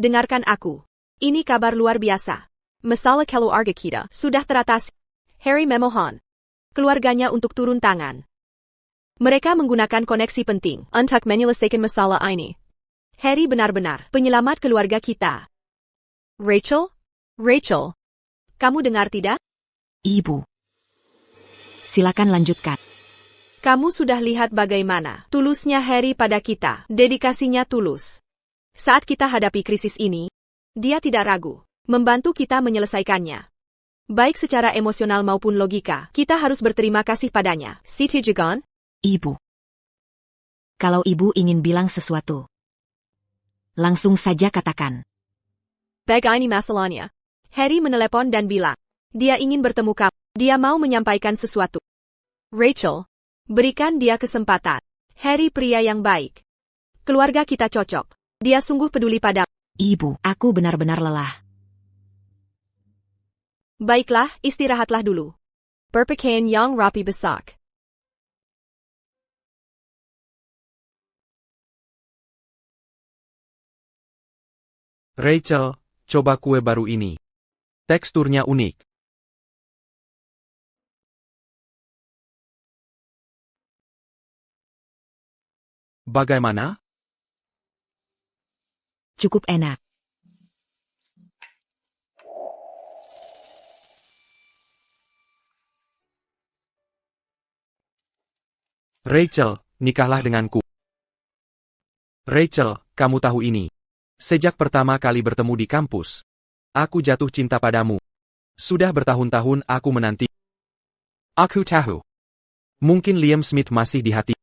Dengarkan aku. Ini kabar luar biasa. Masalah keluarga kita sudah teratasi. Harry memohon keluarganya untuk turun tangan. Mereka menggunakan koneksi penting untuk menyelesaikan masalah ini. Harry benar-benar penyelamat keluarga kita. Rachel? Rachel? Kamu dengar tidak?
Ibu.
Silakan lanjutkan.
Kamu sudah lihat bagaimana tulusnya Harry pada kita. Dedikasinya tulus. Saat kita hadapi krisis ini, dia tidak ragu membantu kita menyelesaikannya. Baik secara emosional maupun logika, kita harus berterima kasih padanya. Siti Jagan?
Ibu.
Kalau ibu ingin bilang sesuatu, langsung saja katakan.
Ini masalahnya. Harry menelepon dan bilang, dia ingin bertemu kamu. Dia mau menyampaikan sesuatu. Rachel, berikan dia kesempatan. Harry pria yang baik. Keluarga kita cocok. Dia sungguh peduli padamu.
Ibu.
Aku benar-benar lelah.
Baiklah, istirahatlah dulu. Berpakaian yang rapi besak.
Rachel, coba kue baru ini. Teksturnya unik. Bagaimana?
Cukup enak.
Rachel, nikahlah denganku. Rachel, kamu tahu ini. Sejak pertama kali bertemu di kampus, aku jatuh cinta padamu. Sudah bertahun-tahun aku menanti. Aku tahu. Mungkin Liam Smith masih di hati.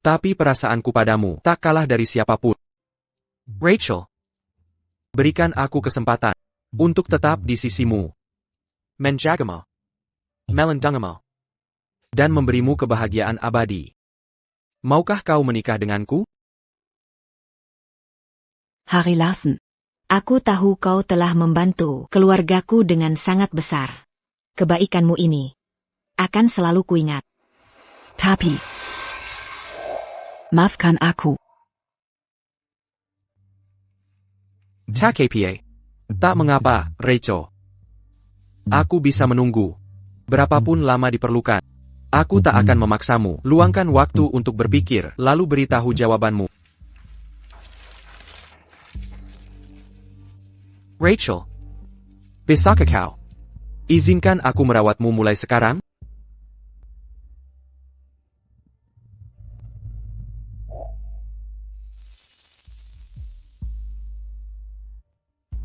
Tapi perasaanku padamu tak kalah dari siapapun. Rachel. Berikan aku kesempatan untuk tetap di sisimu. Menjagamu. Melindungimu. Dan memberimu kebahagiaan abadi. Maukah kau menikah denganku?
Harry Larsen.
Aku tahu kau telah membantu keluargaku dengan sangat besar. Kebaikanmu ini akan selalu kuingat.
Tapi. Maafkan aku.
Tak apa. Tak mengapa, Rachel. Aku bisa menunggu. Berapapun lama diperlukan. Aku tak akan memaksamu. Luangkan waktu untuk berpikir, lalu beritahu jawabanmu. Rachel. Bisakah kau? Izinkan aku merawatmu mulai sekarang?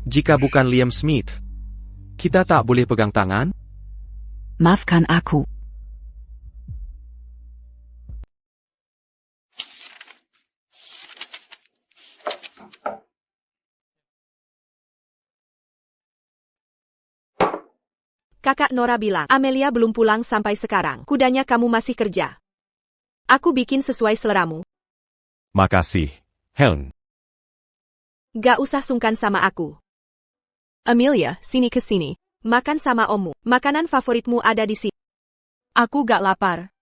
Jika bukan Liam Smith, kita tak boleh pegang tangan?
Maafkan aku.
Kakak Nora bilang, Amelia belum pulang sampai sekarang. Kudanya kamu masih kerja. Aku bikin sesuai seleramu.
Makasih, Helen.
Gak usah sungkan sama aku. Amelia, sini ke sini. Makan sama ommu. Makanan favoritmu ada di sini.
Aku gak lapar.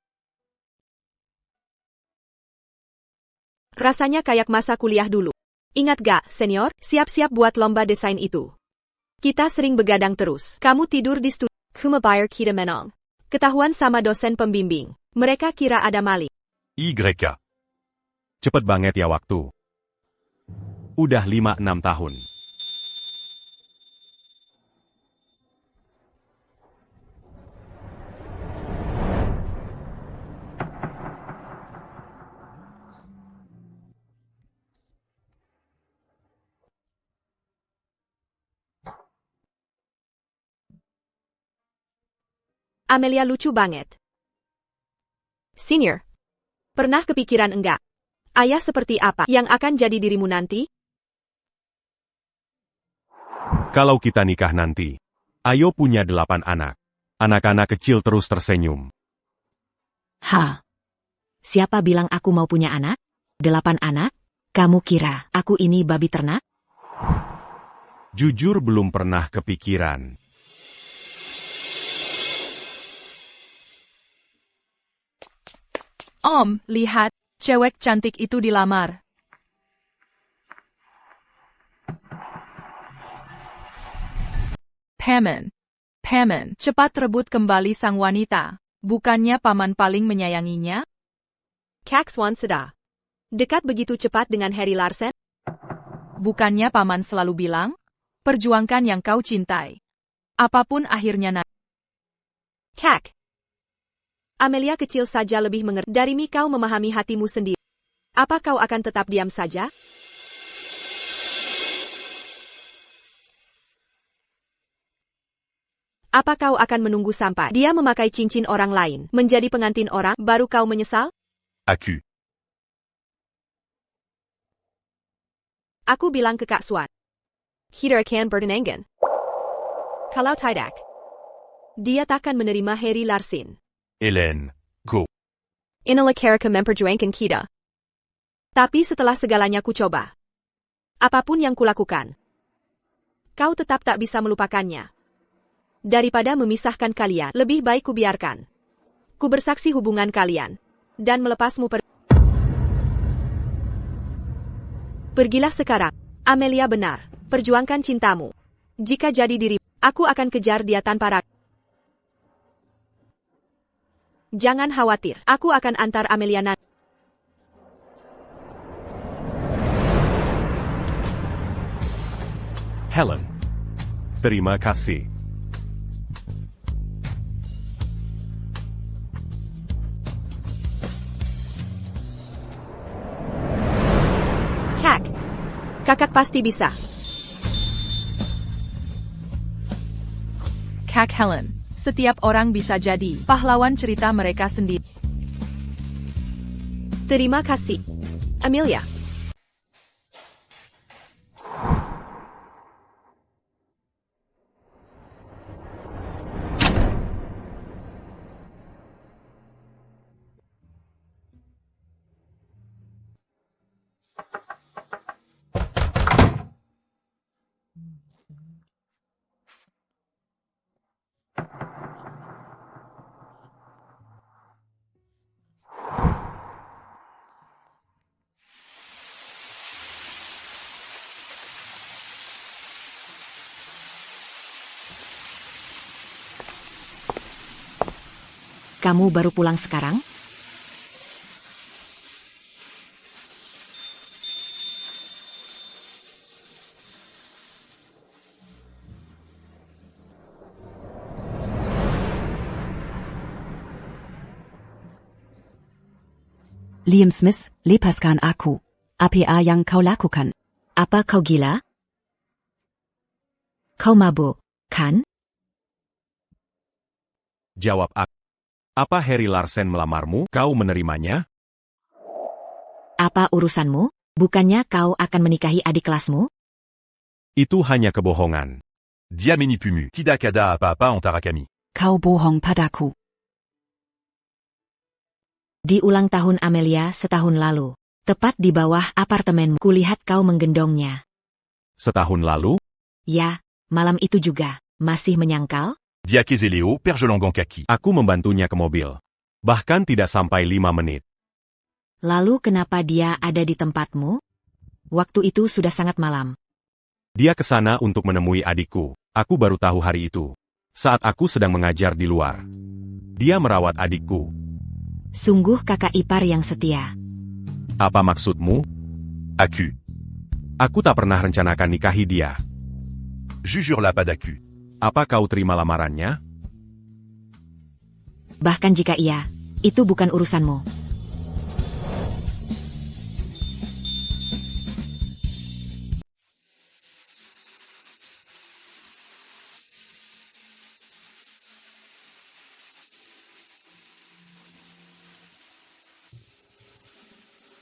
Rasanya kayak masa kuliah dulu. Ingat gak, senior? Siap-siap buat lomba desain itu. Kita sering begadang terus. Kamu tidur di studio. Kumabayar kita menang. Ketahuan sama dosen pembimbing. Mereka kira ada maling.
YK.
Cepet banget ya waktu. Udah 5-6 tahun.
Amelia lucu banget. Senior, pernah kepikiran enggak? Ayah seperti apa yang akan jadi dirimu nanti?
Kalau kita nikah nanti, Ayo punya 8 anak. Anak-anak kecil terus tersenyum.
Ha. Siapa bilang aku mau punya anak? 8 anak? Kamu kira aku ini babi ternak?
Jujur belum pernah kepikiran.
Om, lihat, cewek cantik itu dilamar. Paman, cepat rebut kembali sang wanita. Bukannya paman paling menyayanginya?
Kak Swan sudah dekat begitu cepat dengan Harry Larsen?
Bukannya paman selalu bilang, perjuangkan yang kau cintai. Apapun akhirnya nanti.
Kak, Amelia kecil saja lebih mengerti dari kau memahami hatimu sendiri. Apa kau akan tetap diam saja? Apa kau akan menunggu sampai dia memakai cincin orang lain, menjadi pengantin orang, baru kau menyesal?
Aku.
Aku bilang ke Kak Swan. Kita akan bertenangan. Kalau tidak, dia takkan menerima Harry Larsen.
Hélène. Go.
Inilah cara memperjuangkan kita. Tapi setelah segalanya ku coba, apapun yang kulakukan, kau tetap tak bisa melupakannya. Daripada memisahkan kalian, lebih baik ku biarkan. Ku bersaksi hubungan kalian, dan melepasmu Pergilah sekarang. Amelia benar. Perjuangkan cintamu. Jika jadi diri, aku akan kejar dia tanpa ragu. Jangan khawatir, aku akan antar Amelia nanti.
Helen. Terima kasih.
Kakak pasti bisa.
Kak Helen, setiap orang bisa jadi pahlawan cerita mereka sendiri.
Terima kasih, Amelia.
kamu baru pulang sekarang?
Liam Smith, lepaskan aku. Apa yang kau lakukan?
Apa kau gila? Kau mabuk, kan?
Jawab aku. Apa Harry Larsen melamarmu? Kau menerimanya?
Apa urusanmu? Bukannya kau akan menikahi adik kelasmu?
Itu hanya kebohongan.
Diamini pumu. Tidak ada apa-apa antara kami.
Kau bohong padaku.
Di ulang tahun Amelia setahun lalu, tepat di bawah apartemenmu, kulihat kau menggendongnya.
Setahun lalu?
Ya, malam itu juga. Masih menyangkal?
Diakes et Léo, pergelongan kaki.
Aku membantunya ke mobil. Bahkan tidak sampai 5 menit.
Lalu kenapa dia ada di tempatmu? Waktu itu sudah sangat malam.
Dia ke sana untuk menemui adikku. Aku baru tahu hari itu. Saat aku sedang mengajar di luar. Dia merawat adikku.
Sungguh kakak ipar yang setia.
Apa maksudmu?
Aku.
Aku tak pernah rencanakan nikahi dia.
Jujure-la pas d'acu.
Apa kau terima lamarannya?
Bahkan jika iya, itu bukan urusanmu.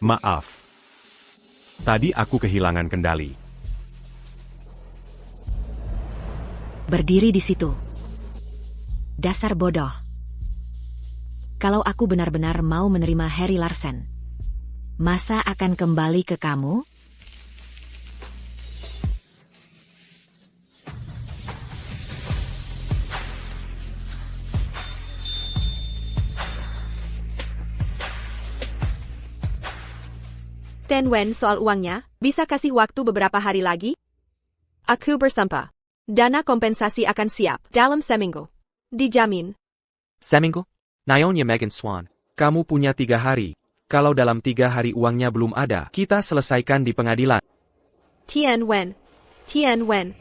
Maaf. Tadi aku kehilangan kendali.
Berdiri di situ. Dasar bodoh. Kalau aku benar-benar mau menerima Harry Larsen, masa akan kembali ke kamu?
Ten Wen soal uangnya, bisa kasih waktu beberapa hari lagi? Aku bersumpah. Dana kompensasi akan siap dalam seminggu. Dijamin.
Seminggu? Nyonya Megan Swan, kamu punya 3 hari. Kalau dalam 3 hari uangnya belum ada, kita selesaikan di pengadilan.
Tian Wen. Tian Wen.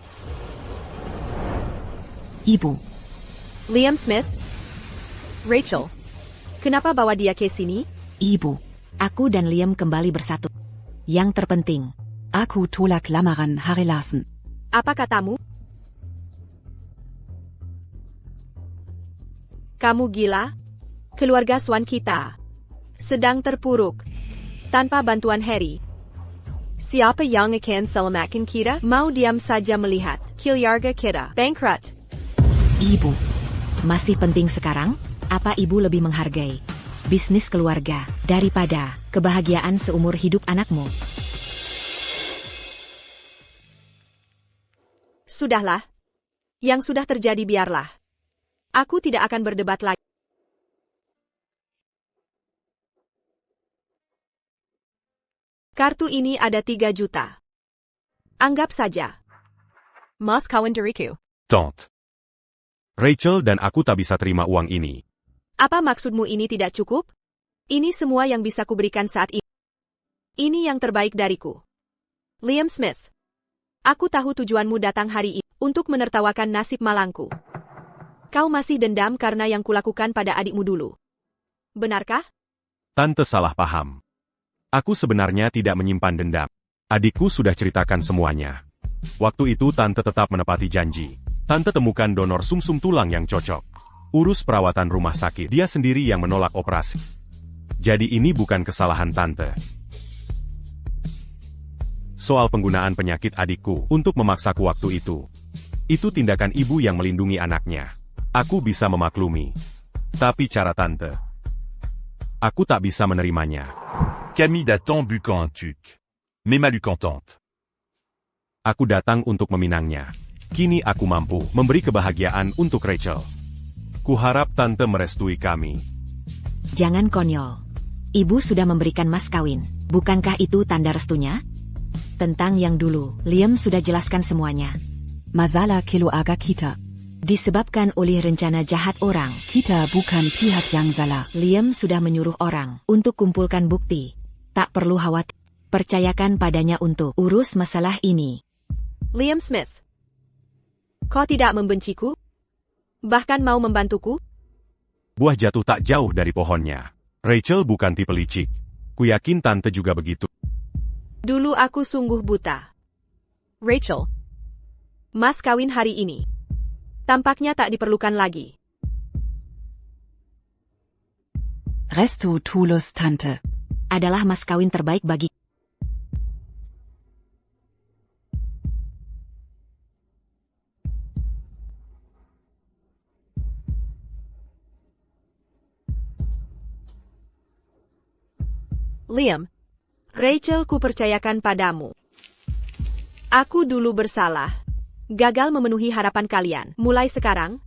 Ibu.
Liam Smith. Rachel. Kenapa bawa dia ke sini?
Ibu.
Aku dan Liam kembali bersatu. Yang terpenting,
Aku tolak lamaran Harry Larsen.
Apa katamu? Kamu gila? Keluarga Swan kita sedang terpuruk tanpa bantuan Harry. Siapa yang akan selamatkan kita? Mau diam saja melihat keluarga kita bankrupt?
Ibu.
masih penting sekarang? Apa ibu lebih menghargai bisnis keluarga daripada kebahagiaan seumur hidup anakmu?
Sudahlah. Yang sudah terjadi biarlah. Aku tidak akan berdebat lagi. Kartu ini ada 3 juta. Anggap saja. Mas kawan diriku.
Don't. Rachel dan aku tak bisa terima uang ini.
Apa maksudmu ini tidak cukup? Ini semua yang bisa kuberikan saat ini. Ini yang terbaik dariku. Liam Smith. Aku tahu tujuanmu datang hari ini untuk menertawakan nasib malangku. Kau masih dendam karena yang kulakukan pada adikmu dulu. Benarkah?
Tante salah paham. Aku sebenarnya tidak menyimpan dendam. Adikku sudah ceritakan semuanya. Waktu itu Tante tetap menepati janji. Tante temukan donor sumsum tulang yang cocok. Urus perawatan rumah sakit. Dia sendiri yang menolak operasi. Jadi ini bukan kesalahan Tante. Soal penggunaan penyakit adikku untuk memaksaku waktu itu. Itu tindakan ibu yang melindungi anaknya. Aku bisa memaklumi. Tapi cara Tante, aku tak bisa menerimanya.
Camille d'attend bucan un tuc. Mais malcontente.
Aku datang untuk meminangnya. Kini aku mampu memberi kebahagiaan untuk Rachel. Kuharap Tante merestui kami.
Jangan konyol. Ibu sudah memberikan mas kawin. Bukankah itu tanda restunya? Tentang yang dulu, Liam sudah jelaskan semuanya.
Masalah keluarga kita.
Disebabkan oleh rencana jahat orang,
Kita bukan pihak yang salah.
Liam sudah menyuruh orang untuk kumpulkan bukti. Tak perlu khawatir. Percayakan padanya untuk urus masalah ini.
Liam Smith. Kau tidak membenciku? Bahkan mau membantuku?
Buah jatuh tak jauh dari pohonnya. Rachel bukan tipe licik. Kuyakin tante juga begitu.
Dulu aku sungguh buta. Rachel. Mas kawin hari ini. Tampaknya tak diperlukan lagi.
Restu tulus tante.
Adalah mas kawin terbaik bagi.
Liam. Rachel kupercayakan padamu. Aku dulu bersalah. Gagal memenuhi harapan kalian. Mulai sekarang,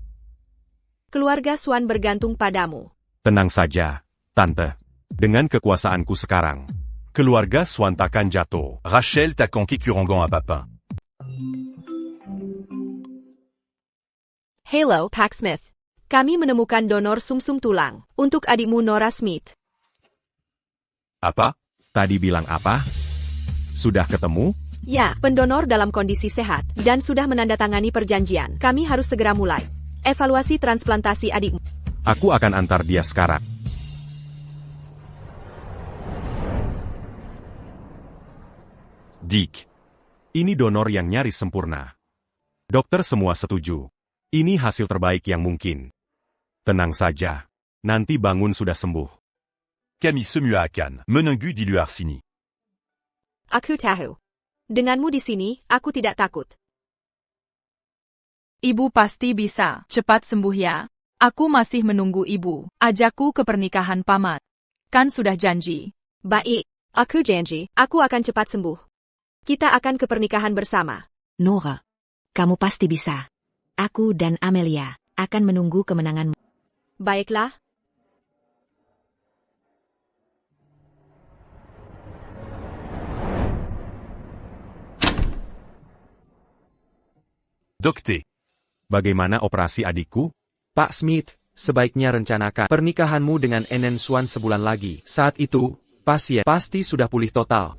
keluarga Swan bergantung padamu.
Tenang saja, tante. Dengan kekuasaanku sekarang, keluarga Swan takkan jatuh.
Rachel t'a conquis Curangon à Papin.
Hello, Pack Smith. Kami menemukan donor sumsum tulang untuk adikmu Nora Smith.
Apa?
Tadi bilang apa? Sudah ketemu?
Ya, pendonor dalam kondisi sehat dan sudah menandatangani perjanjian. Kami harus segera mulai. Evaluasi transplantasi adikmu.
Aku akan antar dia sekarang. Dick. Ini donor yang nyaris sempurna. Dokter semua setuju. Ini hasil terbaik yang mungkin. Tenang saja. Nanti bangun sudah sembuh.
Camille Semuacan, Menengu di luar sini.
Aku tahu. Denganmu di sini, aku tidak takut.
Ibu pasti bisa cepat sembuh ya. Aku masih menunggu ibu. Ajakku ke pernikahan paman. Kan sudah janji.
Baik, aku janji, aku akan cepat sembuh. Kita akan ke pernikahan bersama.
Nora. Kamu pasti bisa. Aku dan Amelia akan menunggu kemenanganmu.
Baiklah.
Docté.
Bagaimana operasi adikku?
Pak Smith, sebaiknya rencanakan pernikahanmu dengan Enen Swan sebulan lagi. Saat itu, pasien pasti sudah pulih total.